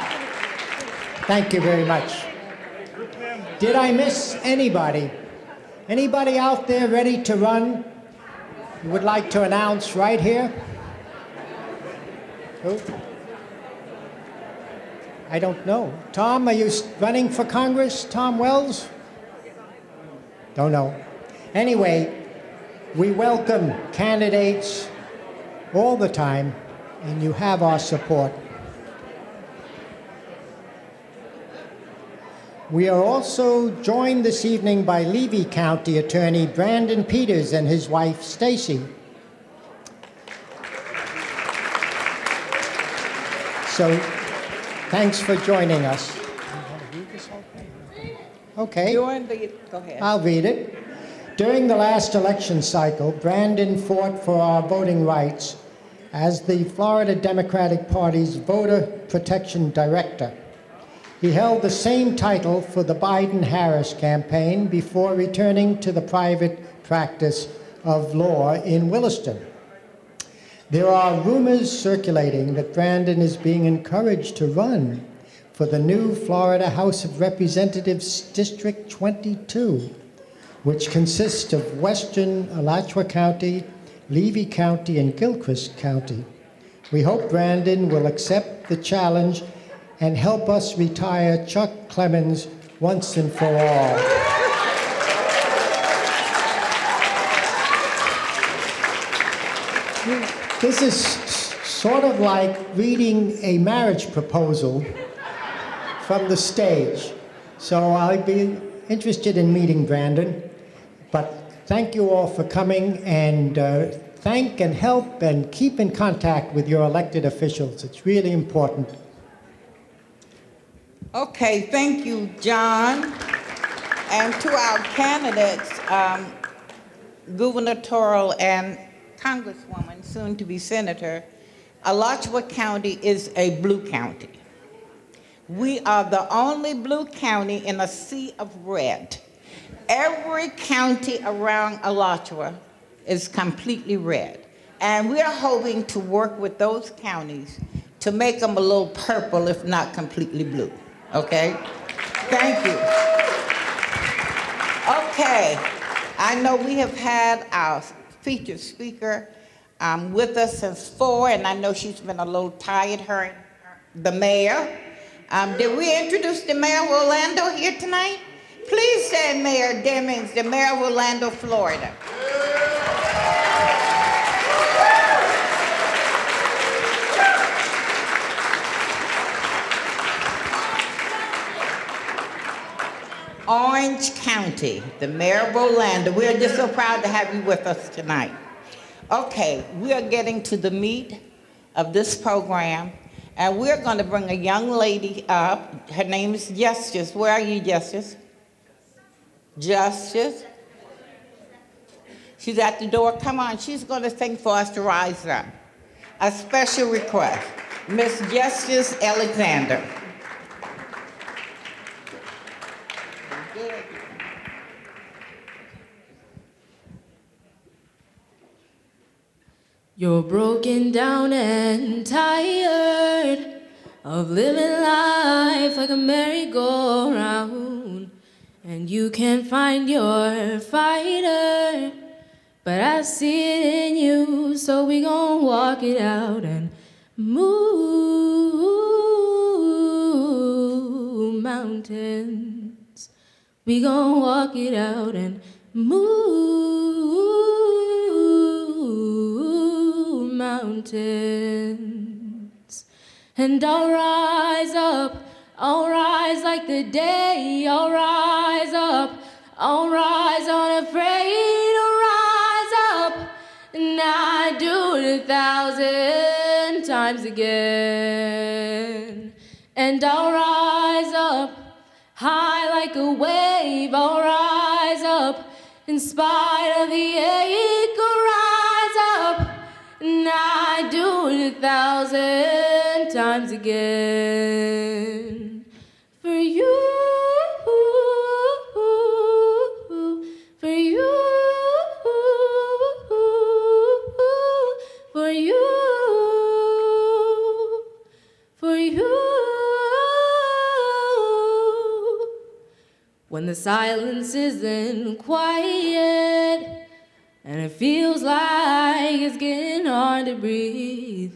Thank you very much. Did I miss anybody? Anybody out there ready to run? You would like to announce right here? Who? I don't know. Tom, are you running for Congress? Tom Wells? Don't know. Anyway, we welcome candidates all the time, and you have our support. We are also joined this evening by Levy County Attorney Brandon Peters and his wife Stacy. So, thanks for joining us. Okay. Go ahead. I'll read it. During the last election cycle, Brandon fought for our voting rights as the Florida Democratic Party's Voter Protection Director. He held the same title for the Biden-Harris campaign before returning to the private practice of law in Williston. There are rumors circulating that Brandon is being encouraged to run for the new Florida House of Representatives District 22, which consists of western Alachua County, Levy County, and Gilchrist County. We hope Brandon will accept the challenge and help us retire Chuck Clemens once and for all. This is sort of like reading a marriage proposal from the stage. So I'll be interested in meeting Brandon. But thank you all for coming, and thank and help and keep in contact with your elected officials. It's really important. Okay, thank you, John. And to our candidates, Gubernatorial and Congresswoman, soon to be Senator, Alachua County is a blue county. We are the only blue county in a sea of red. Every county around Alachua is completely red. And we are hoping to work with those counties to make them a little purple, if not completely blue. Okay? Thank you. Okay. I know we have had our featured speaker with us since 4, and I know she's been a little tired, the mayor. Did we introduce the mayor of Orlando here tonight? Please say Mayor Demings, the mayor of Orlando, Florida. Orange County, the mayor of Orlando. We're just so proud to have you with us tonight. Okay, we are getting to the meat of this program, and we're going to bring a young lady up. Her name is Justice. Where are you, Justice? Justice? She's at the door. Come on, she's going to sing for us to rise up. A special request, Miss Justice Alexander. You're broken down and tired of living life like a merry-go-round, and you can't find your fighter, but I see it in you, so we gon' walk it out and move mountains. We gon' walk it out and move mountains. And I'll rise up, I'll rise like the day, I'll rise up, I'll rise unafraid, I'll rise up, and I do it 1,000 times again. And I'll rise up, high like a wave, I'll rise up, in spite of the ache, I'll rise up, and I do it 1,000 times again. For you, for you, for you, for you. When the silence isn't quiet and it feels like it's getting hard to breathe,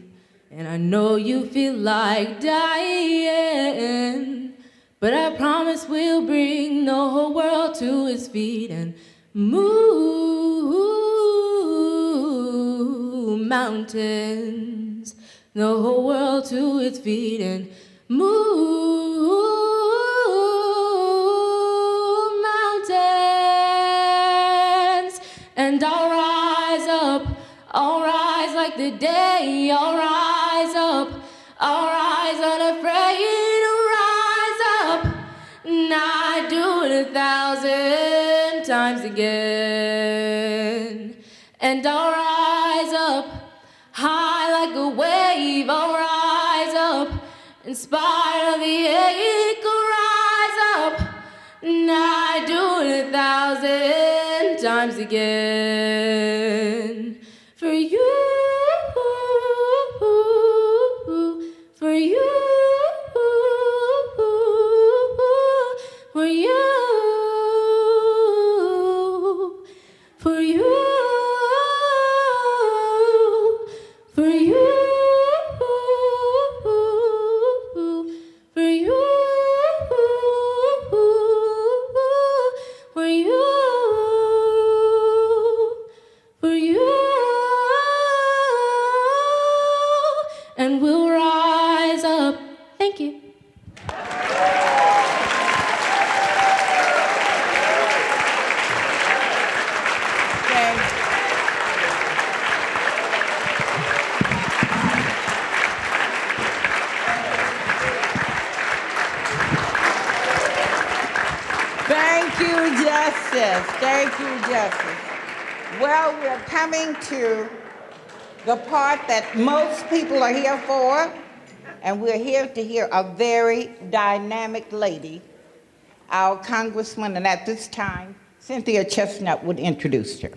and I know you feel like dying, but I promise we'll bring the whole world to its feet and move mountains, the whole world to its feet and move mountains. And I'll rise up, I'll rise like the day, I'll rise up, I'll rise unafraid, I'll rise up, and I do it 1,000 times again. And I'll rise up, high like a wave, I'll rise up, in spite of the ache, I'll rise up, and I do it 1,000 times again. For you, for you, for you, for you, for you, for you, for you, for you, and we'll rise up. Thank you. Thank you, Justice. Thank you, Justice. Well, we're coming to the part that most people are here for, and we're here to hear a very dynamic lady, our Congresswoman, and at this time, Cynthia Chestnut would introduce her.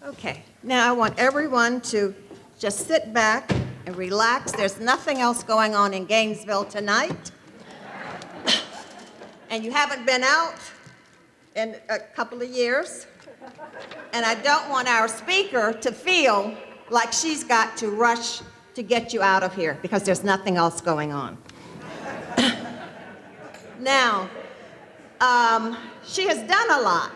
Okay, now I want everyone to just sit back and relax. There's nothing else going on in Gainesville tonight. And you haven't been out in a couple of years. And I don't want our speaker to feel like she's got to rush to get you out of here because there's nothing else going on. Now, she has done a lot.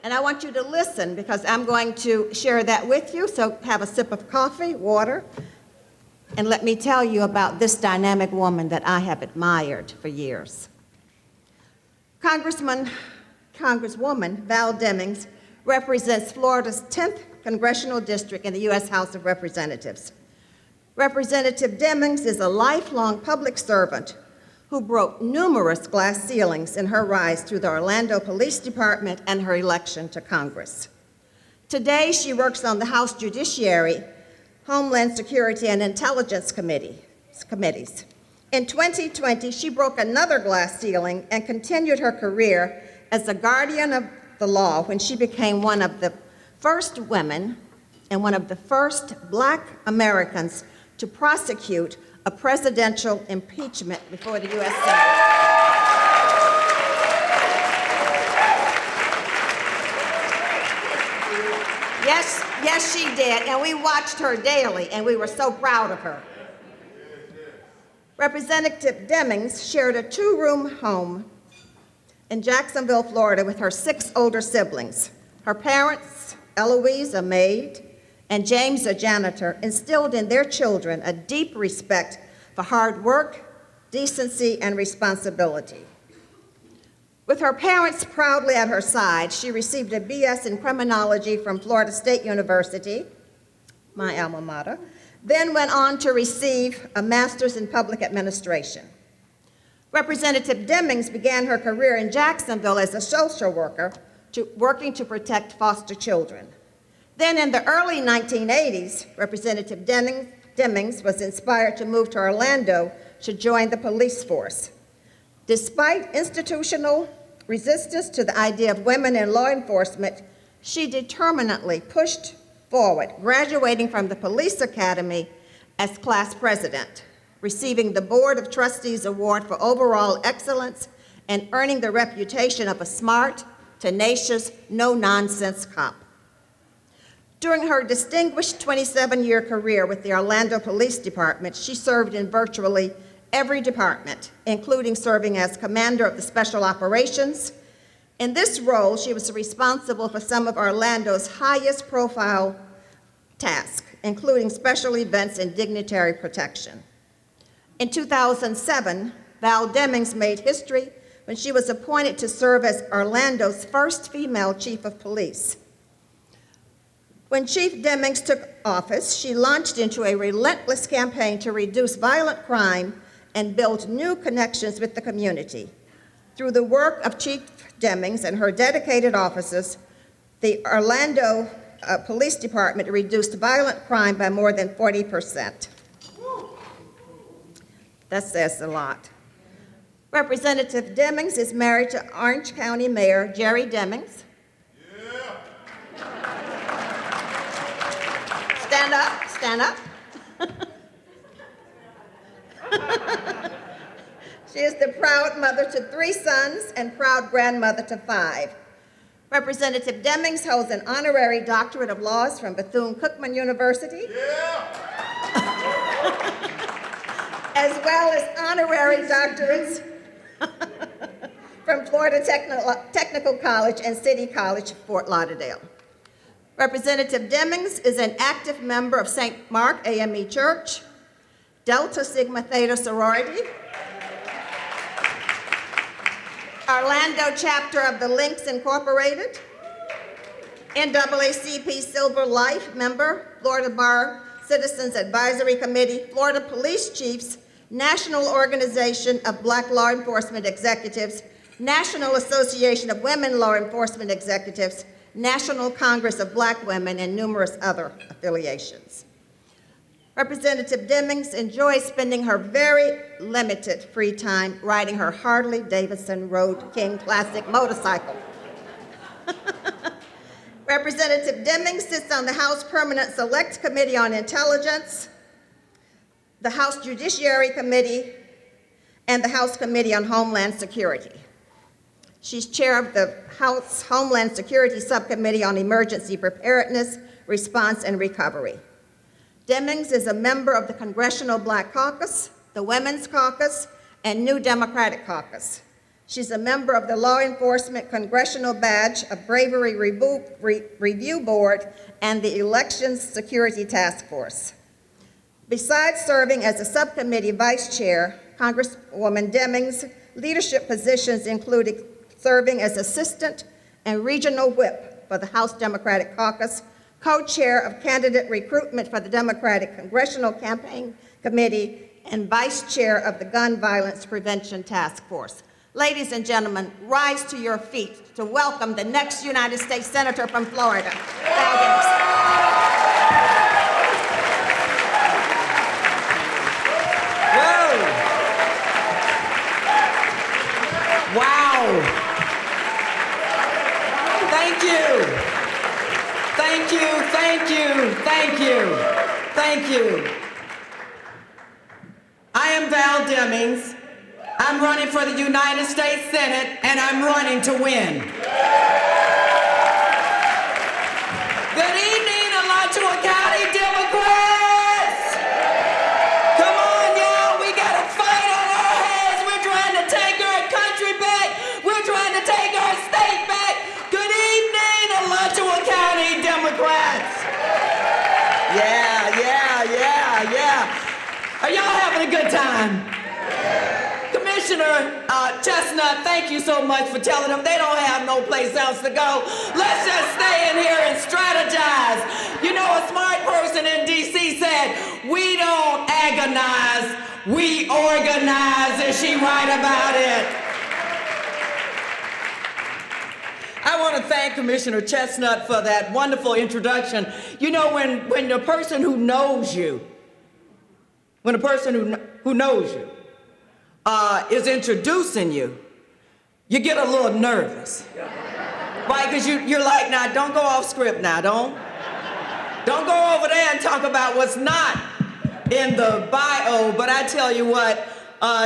And I want you to listen because I'm going to share that with you. So have a sip of coffee, water, and let me tell you about this dynamic woman that I have admired for years. Congresswoman Val Demings represents Florida's 10th congressional district in the U.S. House of Representatives. Representative Demings is a lifelong public servant who broke numerous glass ceilings in her rise through the Orlando Police Department and her election to Congress. Today, she works on the House Judiciary, Homeland Security, and Intelligence committees. In 2020, she broke another glass ceiling and continued her career as a guardian of the law when she became one of the first women and one of the first Black Americans to prosecute a presidential impeachment before the U.S. Senate. Yes, she did, and we watched her daily, and we were so proud of her. Representative Demings shared a 2-room home in Jacksonville, Florida, with her 6 older siblings. Her parents, Eloise, a maid, and James, a janitor, instilled in their children a deep respect for hard work, decency, and responsibility. With her parents proudly at her side, she received a BS in criminology from Florida State University, my alma mater, then went on to receive a master's in public administration. Representative Demings began her career in Jacksonville as a social worker, working to protect foster children. Then in the early 1980s, Representative Demings was inspired to move to Orlando to join the police force. Despite institutional resistance to the idea of women in law enforcement, she determinedly pushed forward, graduating from the police academy as class president, receiving the Board of Trustees Award for overall excellence, and earning the reputation of a smart, tenacious, no-nonsense cop. During her distinguished 27-year career with the Orlando Police Department, she served in virtually every department, including serving as commander of the Special Operations. In this role, she was responsible for some of Orlando's highest profile tasks, including special events and dignitary protection. In 2007, Val Demings made history when she was appointed to serve as Orlando's first female chief of police. When Chief Demings took office, she launched into a relentless campaign to reduce violent crime and build new connections with the community. Through the work of Chief Demings and her dedicated officers, the Orlando Police Department reduced violent crime by more than 40%. That says a lot. Representative Demings is married to Orange County Mayor Jerry Demings. Stand up, stand up. She is the proud mother to 3 sons and proud grandmother to 5. Representative Demings holds an honorary doctorate of laws from Bethune-Cookman University, as well as honorary doctorates from Florida Technical College and City College, Fort Lauderdale. Representative Demings is an active member of St. Mark AME Church, Delta Sigma Theta Sorority, Orlando chapter of the Links Incorporated, NAACP Silver Life member, Florida Bar Citizens Advisory Committee, Florida Police Chiefs, National Organization of Black Law Enforcement Executives, National Association of Women Law Enforcement Executives, National Congress of Black Women, and numerous other affiliations. Representative Demings enjoys spending her very limited free time riding her Harley-Davidson Road King Classic motorcycle. Representative Demings sits on the House Permanent Select Committee on Intelligence, the House Judiciary Committee, and the House Committee on Homeland Security. She's chair of the House Homeland Security Subcommittee on Emergency Preparedness, Response, and Recovery. Demings is a member of the Congressional Black Caucus, the Women's Caucus, and New Democratic Caucus. She's a member of the Law Enforcement Congressional Badge of Bravery Review Board and the Elections Security Task Force. Besides serving as a subcommittee vice chair, Congresswoman Demings' leadership positions included serving as assistant and regional whip for the House Democratic Caucus, co-chair of candidate recruitment for the Democratic Congressional Campaign Committee, and vice chair of the Gun Violence Prevention Task Force. Ladies and gentlemen, rise to your feet to welcome the next United States Senator from Florida, Val Demings. Wow. Thank you. Thank you, thank you, thank you, thank you. I am Val Demings. I'm running for the United States Senate, and I'm running to win. Good evening, Alachua County Democrats. Come on, y'all, we got a fight on our hands. We're trying to take our country back. We're trying to take our state back. Good evening, Alachua County Democrats. Yeah. Are y'all having a good time? Commissioner Chestnut, thank you so much for telling them they don't have no place else to go. Let's just stay in here and strategize. You know, a smart person in D.C. said, we don't agonize, we organize. Is she right about it? I want to thank Commissioner Chestnut for that wonderful introduction. You know, when the person who knows you, when a person who knows you is introducing you, you get a little nervous, right? Because you're like, now, don't go off script now, don't go over there and talk about what's not in the bio, but I tell you what,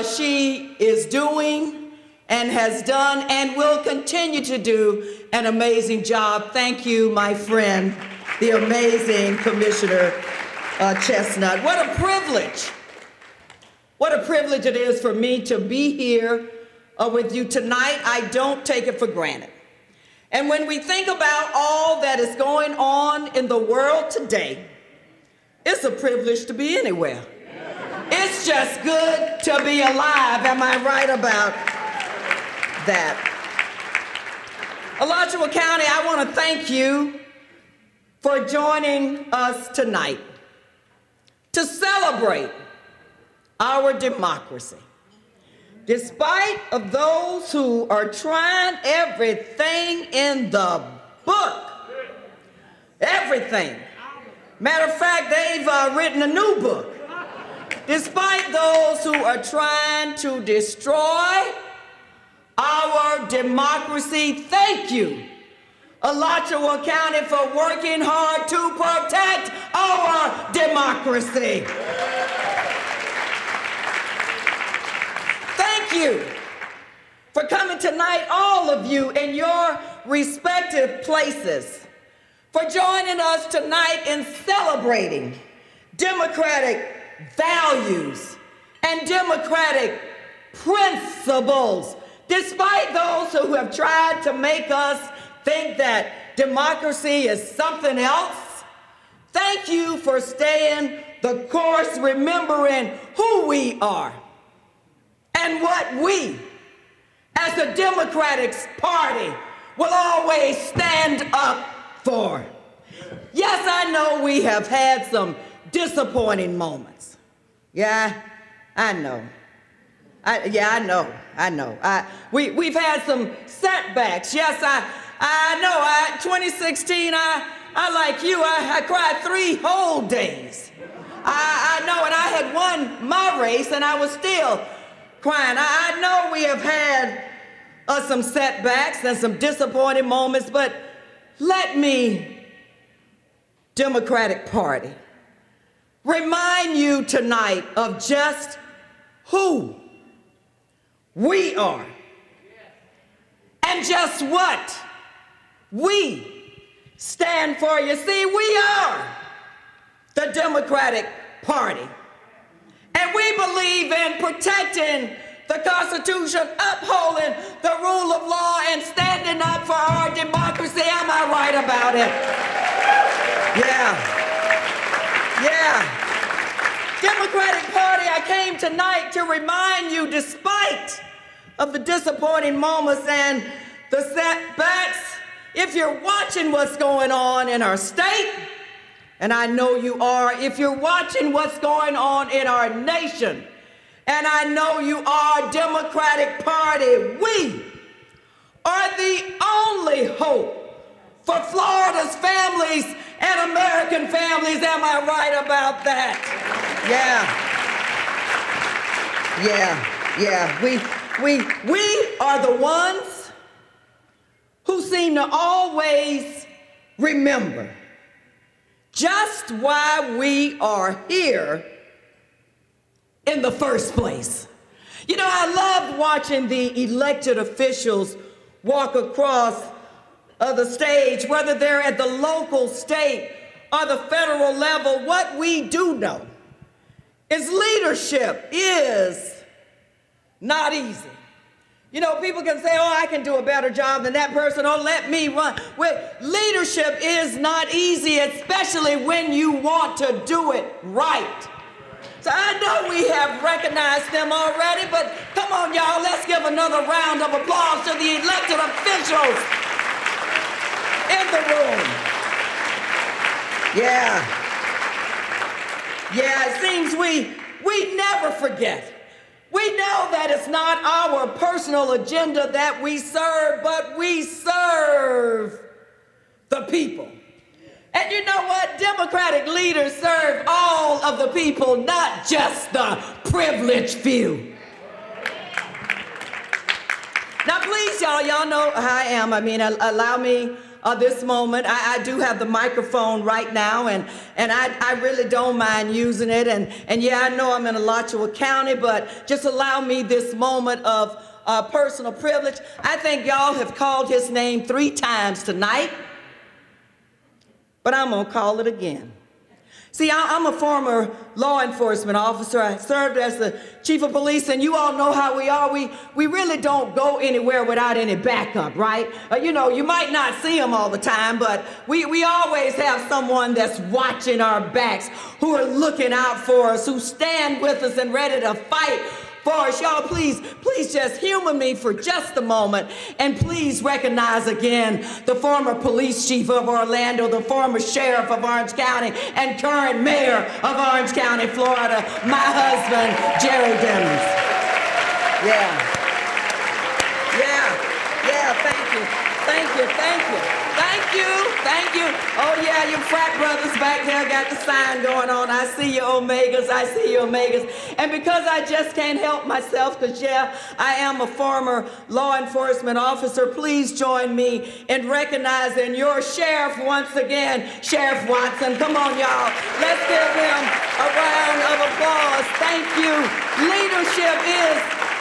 she is doing and has done and will continue to do an amazing job. Thank you, my friend, the amazing Commissioner Chestnut. What a privilege. What a privilege it is for me to be here with you tonight. I don't take it for granted. And when we think about all that is going on in the world today, it's a privilege to be anywhere. It's just good to be alive. Am I right about that? Alachua County, I want to thank you for joining us tonight to celebrate our democracy. Despite of those who are trying everything in the book, everything. Matter of fact, they've written a new book. Despite those who are trying to destroy our democracy, thank you, Alachua County, for working hard to protect our democracy. Thank you for coming tonight, all of you in your respective places, for joining us tonight in celebrating democratic values and democratic principles, despite those who have tried to make us think that democracy is something else. Thank you for staying the course, remembering who we are and what we, as the Democratic Party, will always stand up for. Yes, I know we have had some disappointing moments. Yeah, I know. I know. We've had some setbacks. Yes, I know. 2016, I like you, I cried 3 whole days. I know, and I had won my race, and I was still crying. I know we have had some setbacks and some disappointing moments, but let me, Democratic Party, remind you tonight of just who we are and just what we stand for. You see, we are the Democratic Party, and we believe in protecting the Constitution, upholding the rule of law, and standing up for our democracy. Am I right about it? Yeah. Democratic Party, I came tonight to remind you, despite of the disappointing moments and the setbacks, if you're watching what's going on in our state, and I know you are, if you're watching what's going on in our nation, and I know you are, Democratic Party, we are the only hope for Florida's families and American families. Am I right about that? We are the ones who seem to always remember just why we are here in the first place. You know, I loved watching the elected officials walk across the stage, whether they're at the local, state, or the federal level. What we do know is leadership is not easy. You know, people can say, oh, I can do a better job than that person, or let me run. Well, leadership is not easy, especially when you want to do it right. So I know we have recognized them already, but come on, y'all, let's give another round of applause to the elected officials in the room. It seems we never forget. We know that it's not our personal agenda that we serve, but we serve the people. And you know what? Democratic leaders serve all of the people, not just the privileged few. Now, please, y'all know how I am. I mean, allow me this moment. I do have the microphone right now, and I really don't mind using it. And yeah, I know I'm in Alachua County, but just allow me this moment of personal privilege. I think y'all have called his name 3 times tonight, but I'm gonna call it again. See, I'm a former law enforcement officer. I served as the chief of police, and you all know how we are. We really don't go anywhere without any backup, right? You know, you might not see them all the time, but we always have someone that's watching our backs, who are looking out for us, who stand with us and ready to fight for us. Y'all, please just humor me for just a moment, and please recognize again the former police chief of Orlando, the former sheriff of Orange County, and current mayor of Orange County, Florida, my husband, Jerry Demings. Thank you. Oh yeah, your frat brothers back there got the sign going on. I see you Omegas, And because I just can't help myself, because yeah, I am a former law enforcement officer, please join me in recognizing your sheriff once again, Sheriff Watson. Come on, y'all. Let's give him a round of applause. Thank you. Leadership is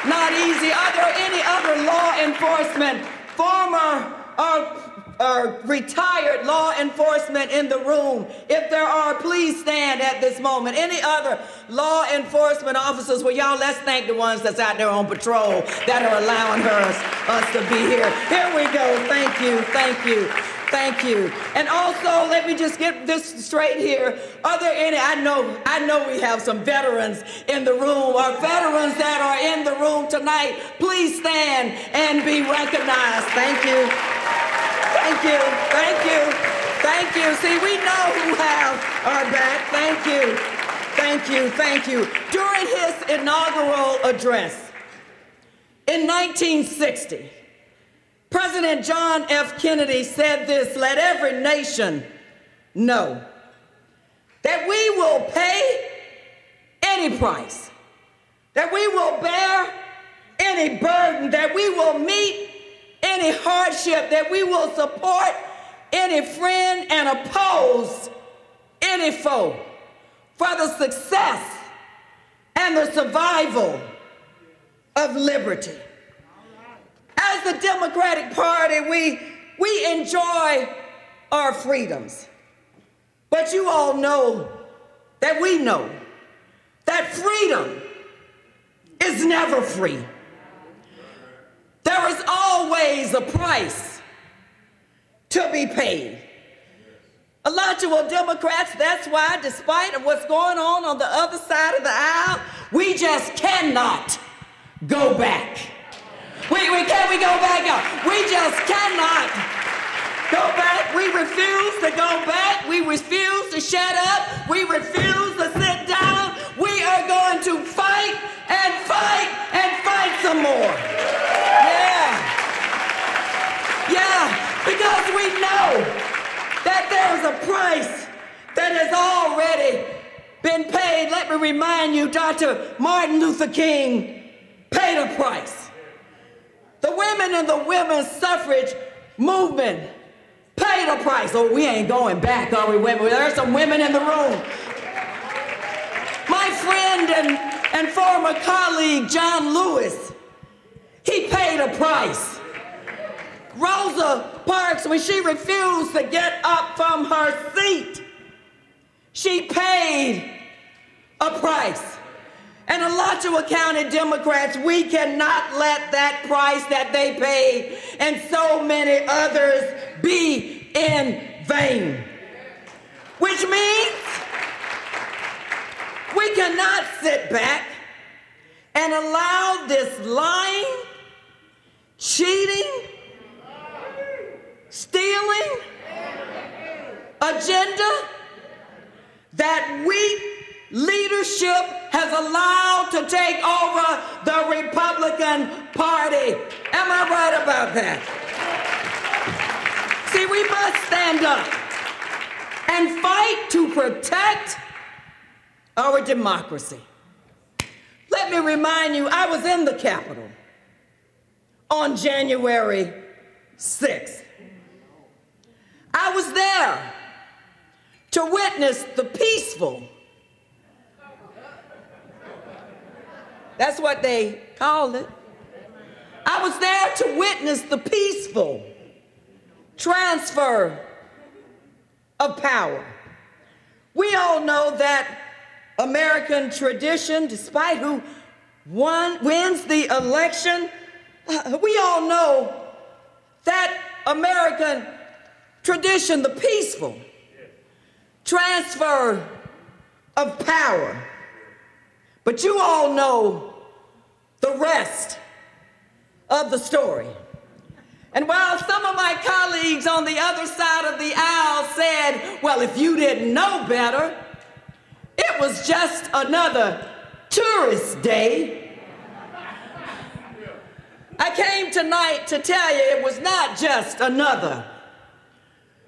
not easy. Are there any other law enforcement, former or retired law enforcement in the room? If there are, please stand at this moment. Any other law enforcement officers? Well, y'all, let's thank the ones that's out there on patrol that are allowing us to be here. Here we go. Thank you. And also, let me just get this straight here. Are there any, I know we have some veterans in the room, or veterans that are in the room tonight. Please stand and be recognized. Thank you. See, we know who have our back. Thank you. During his inaugural address in 1960, President John F. Kennedy said this: let every nation know that we will pay any price, that we will bear any burden, that we will meet any hardship, that we will support any friend and oppose any foe for the success and the survival of liberty. As the Democratic Party, we enjoy our freedoms. But you all know that we know that freedom is never free. There is always a price to be paid. A lot of Democrats, that's why, despite of what's going on the other side of the aisle, we just cannot go back. Can we go back up? We just cannot go back. We refuse to go back. We refuse to shut up. We refuse to sit down. We are going to fight and fight and fight some more. Yeah, because we know that there's a price that has already been paid. Let me remind you, Dr. Martin Luther King paid a price. The women in the women's suffrage movement paid a price. Oh, we ain't going back, are we, women? There's some women in the room. My friend and former colleague, John Lewis, he paid a price. Rosa Parks, when she refused to get up from her seat, she paid a price. And Alachua County Democrats, we cannot let that price that they paid and so many others be in vain. Which means we cannot sit back and allow this lying, cheating, stealing agenda that weak leadership has allowed to take over the Republican Party. Am I right about that? See, we must stand up and fight to protect our democracy. Let me remind you, I was in the Capitol on January 6th. I was there to witness the peaceful, that's what they called it. I was there to witness the peaceful transfer of power. We all know that American tradition, despite who wins the election, we all know that American tradition, the peaceful transfer of power. But you all know the rest of the story. And while some of my colleagues on the other side of the aisle said, well, if you didn't know better, it was just another tourist day. I came tonight to tell you it was not just another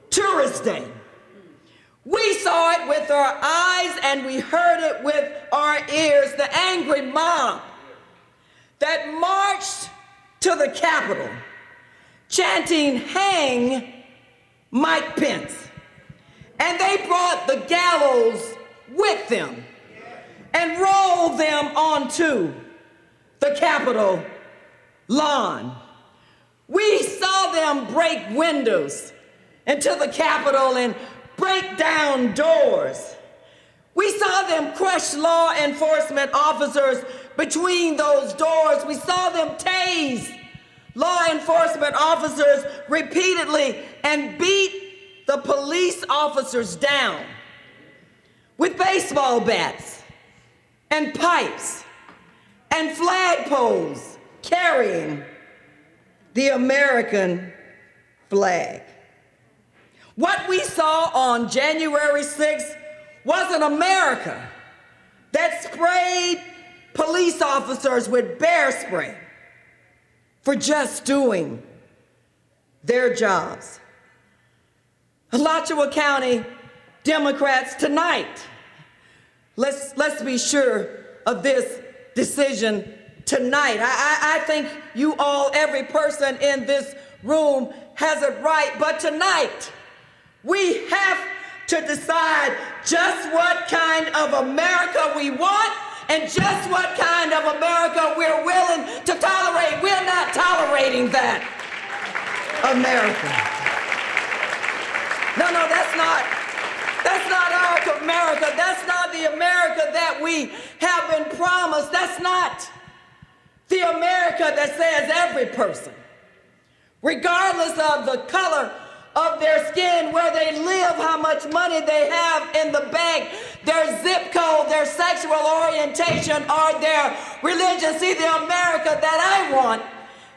tourist day. We saw it with our eyes and we heard it with our ears. The angry mob that marched to the Capitol chanting, "Hang Mike Pence." And they brought the gallows with them and rolled them onto the Capitol lawn. We saw them break windows into the Capitol and break down doors. We saw them crush law enforcement officers between those doors. We saw them tase law enforcement officers repeatedly and beat the police officers down with baseball bats and pipes and flagpoles carrying the American flag. What we saw on January 6th was an America that sprayed police officers with bear spray for just doing their jobs. Alachua County Democrats, tonight, let's be sure of this decision tonight. I think you all, every person in this room has it right, but tonight, we have to decide just what kind of America we want and just what kind of America we're willing to tolerate. We're not tolerating that America. No, that's not our America. That's not the America that we have been promised. That's not the America that says every person, regardless of the color of their skin, where they live, how much money they have in the bank, their zip code, their sexual orientation, or their religion. See, the America that I want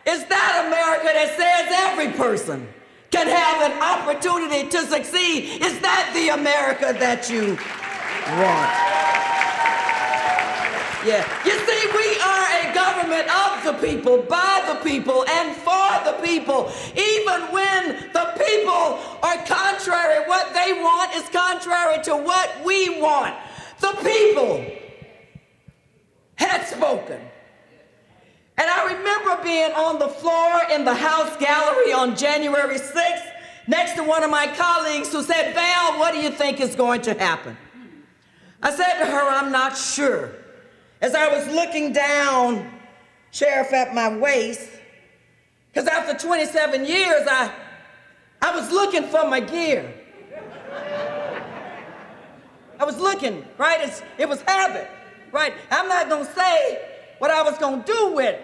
is that America that says every person can have an opportunity to succeed. Is that the America that you want? Yeah. You see, we are a government of the people, by the people, and for the people. Even when the people are contrary, what they want is contrary to what we want. The people had spoken. And I remember being on the floor in the House gallery on January 6th, next to one of my colleagues who said, "Val, what do you think is going to happen?" I said to her, "I'm not sure." As I was looking down, Sheriff, at my waist, because after 27 years, I was looking for my gear. I was looking, right? It was habit, right? I'm not going to say what I was going to do with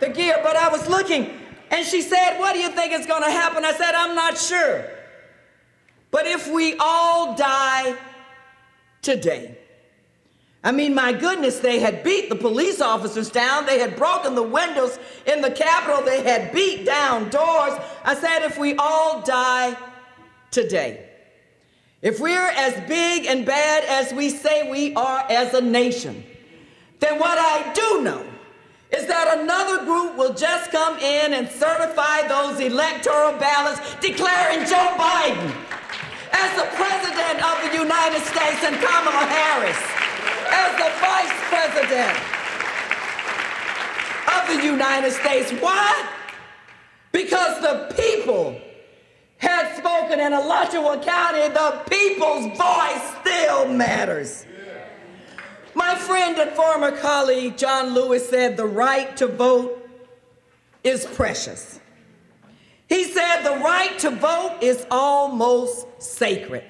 the gear, but I was looking. And she said, "What do you think is going to happen?" I said, "I'm not sure. But if we all die today," I mean, my goodness, they had beat the police officers down. They had broken the windows in the Capitol. They had beat down doors. I said, if we all die today, if we're as big and bad as we say we are as a nation, then what I do know is that another group will just come in and certify those electoral ballots declaring Joe Biden as the President of the United States and Kamala Harris as the Vice President of the United States. Why? Because the people had spoken in Alachua County. The people's voice still matters. My friend and former colleague John Lewis said the right to vote is precious. He said the right to vote is almost sacred.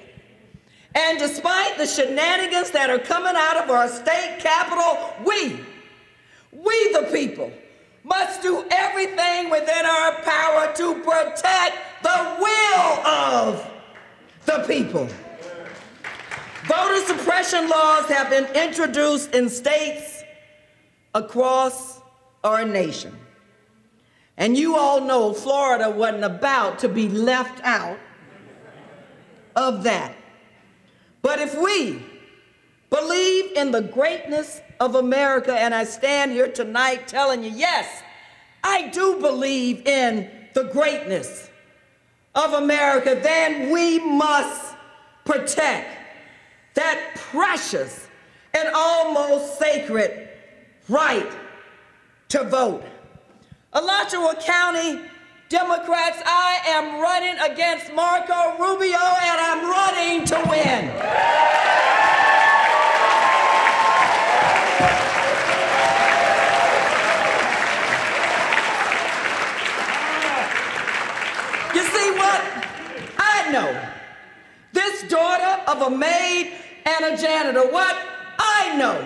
And despite the shenanigans that are coming out of our state capitol, we the people, must do everything within our power to protect the will of the people. Voter suppression laws have been introduced in states across our nation. And you all know Florida wasn't about to be left out of that. But if we believe in the greatness of America, and I stand here tonight telling you, yes, I do believe in the greatness of America, then we must protect that precious and almost sacred right to vote. Alachua County Democrats, I am running against Marco Rubio, and I'm running to win. You see what? I know. This daughter of a maid and a janitor, what I know.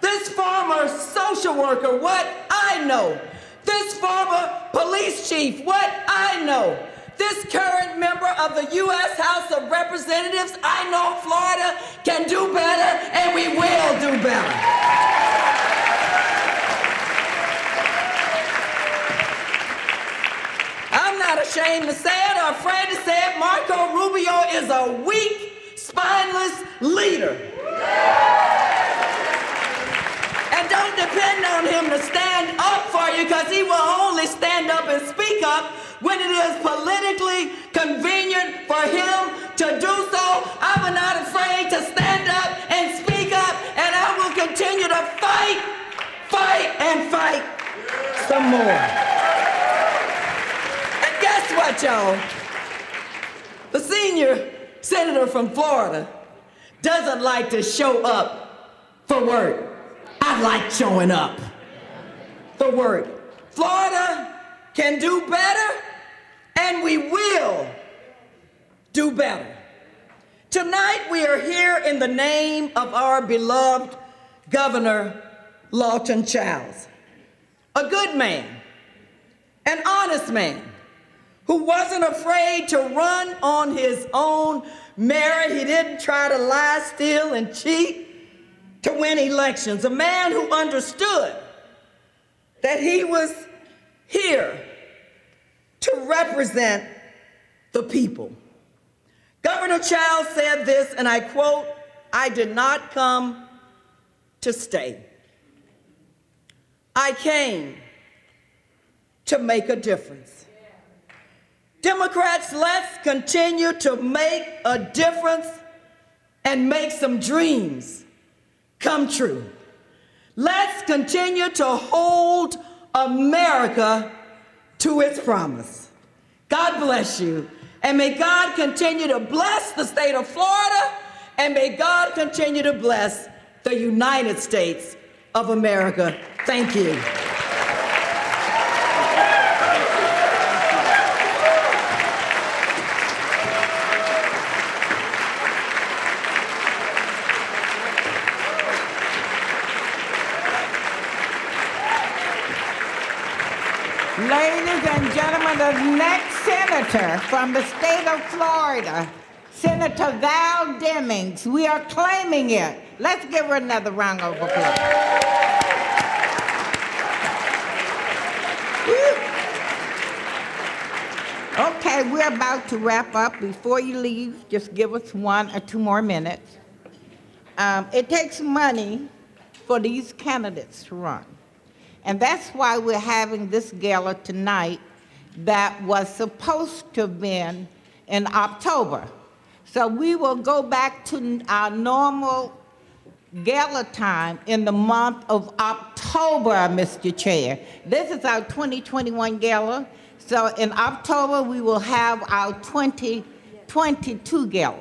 This former social worker, what I know. This former police chief, what I know. This current member of the U.S. House of Representatives, I know Florida can do better, and we will do better. I'm not ashamed to say it or afraid to say it. Marco Rubio is a weak, spineless leader. And don't depend on him to stand up for you, because he will only stand up and speak up when it is politically convenient for him to do so. I'm not afraid to stand up and speak up, and I will continue to fight some more. And guess what, y'all? The senior senator from Florida doesn't like to show up for work. I like showing up for work. Florida can do better, and we will do better. Tonight we are here in the name of our beloved Governor Lawton Chiles, a good man, an honest man, who wasn't afraid to run on his own merit. He didn't try to lie, steal, and cheat to win elections. A man who understood that he was here to represent the people. Governor Chiles said this, and I quote, "I did not come to stay. I came to make a difference." Democrats, let's continue to make a difference and make some dreams come true. Let's continue to hold America to its promise. God bless you, and may God continue to bless the state of Florida, and may God continue to bless the United States of America. Thank you. Ladies and gentlemen, the next senator from the state of Florida, Senator Val Demings. We are claiming it. Let's give her another round of applause. Okay, we're about to wrap up. Before you leave, just give us 1 or 2 more minutes. It takes money for these candidates to run. And that's why we're having this gala tonight that was supposed to have been in October. So we will go back to our normal gala time in the month of October, Mr. Chair. This is our 2021 gala. So in October, we will have our 2022 gala.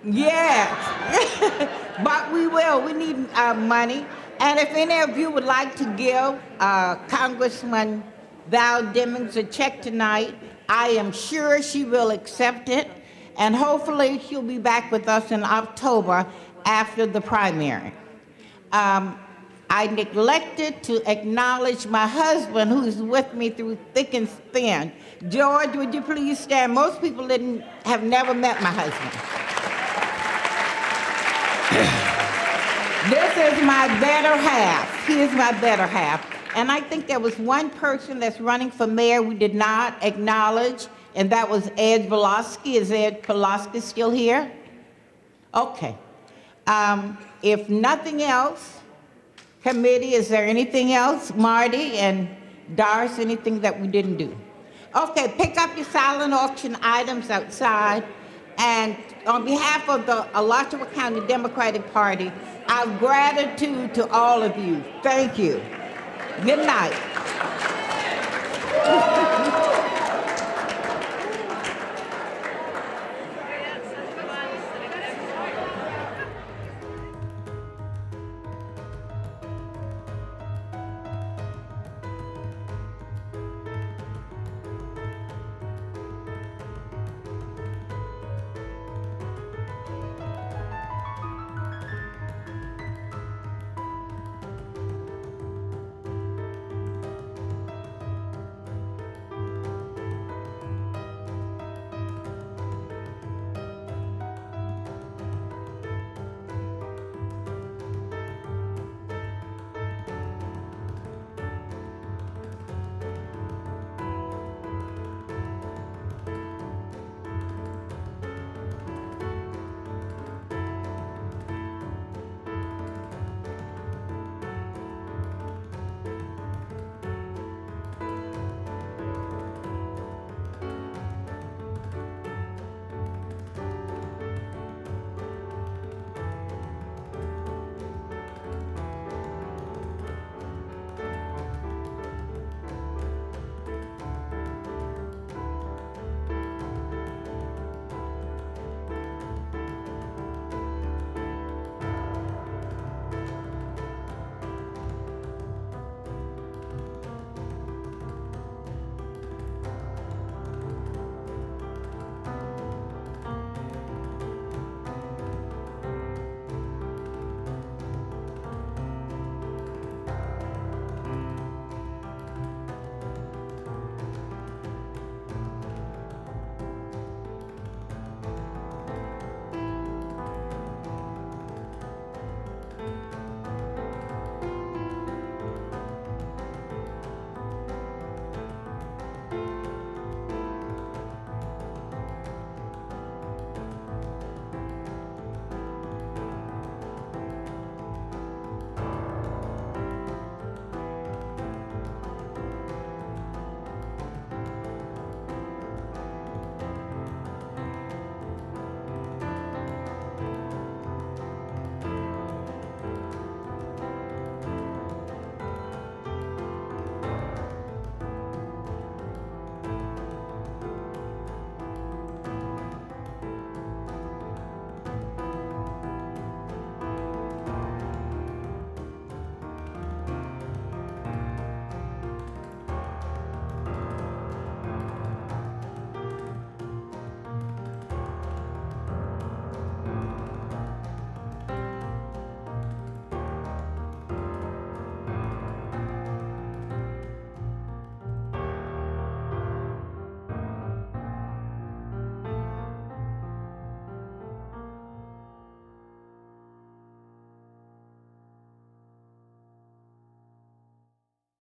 Yes, but we will. We need money. And if any of you would like to give Congressman Val Demings a check tonight, I am sure she will accept it. And hopefully she'll be back with us in October after the primary. I neglected to acknowledge my husband, who's with me through thick and thin. George, would you please stand? Most people have never met my husband. This is my better half. He is my better half. And I think there was one person that's running for mayor we did not acknowledge, and that was Ed Velosky. Is Ed Velosky still here? Okay. If nothing else, committee, is there anything else? Marty and Doris, anything that we didn't do? Okay, pick up your silent auction items outside. And on behalf of the Alachua County Democratic Party, our gratitude to all of you. Thank you. Good night.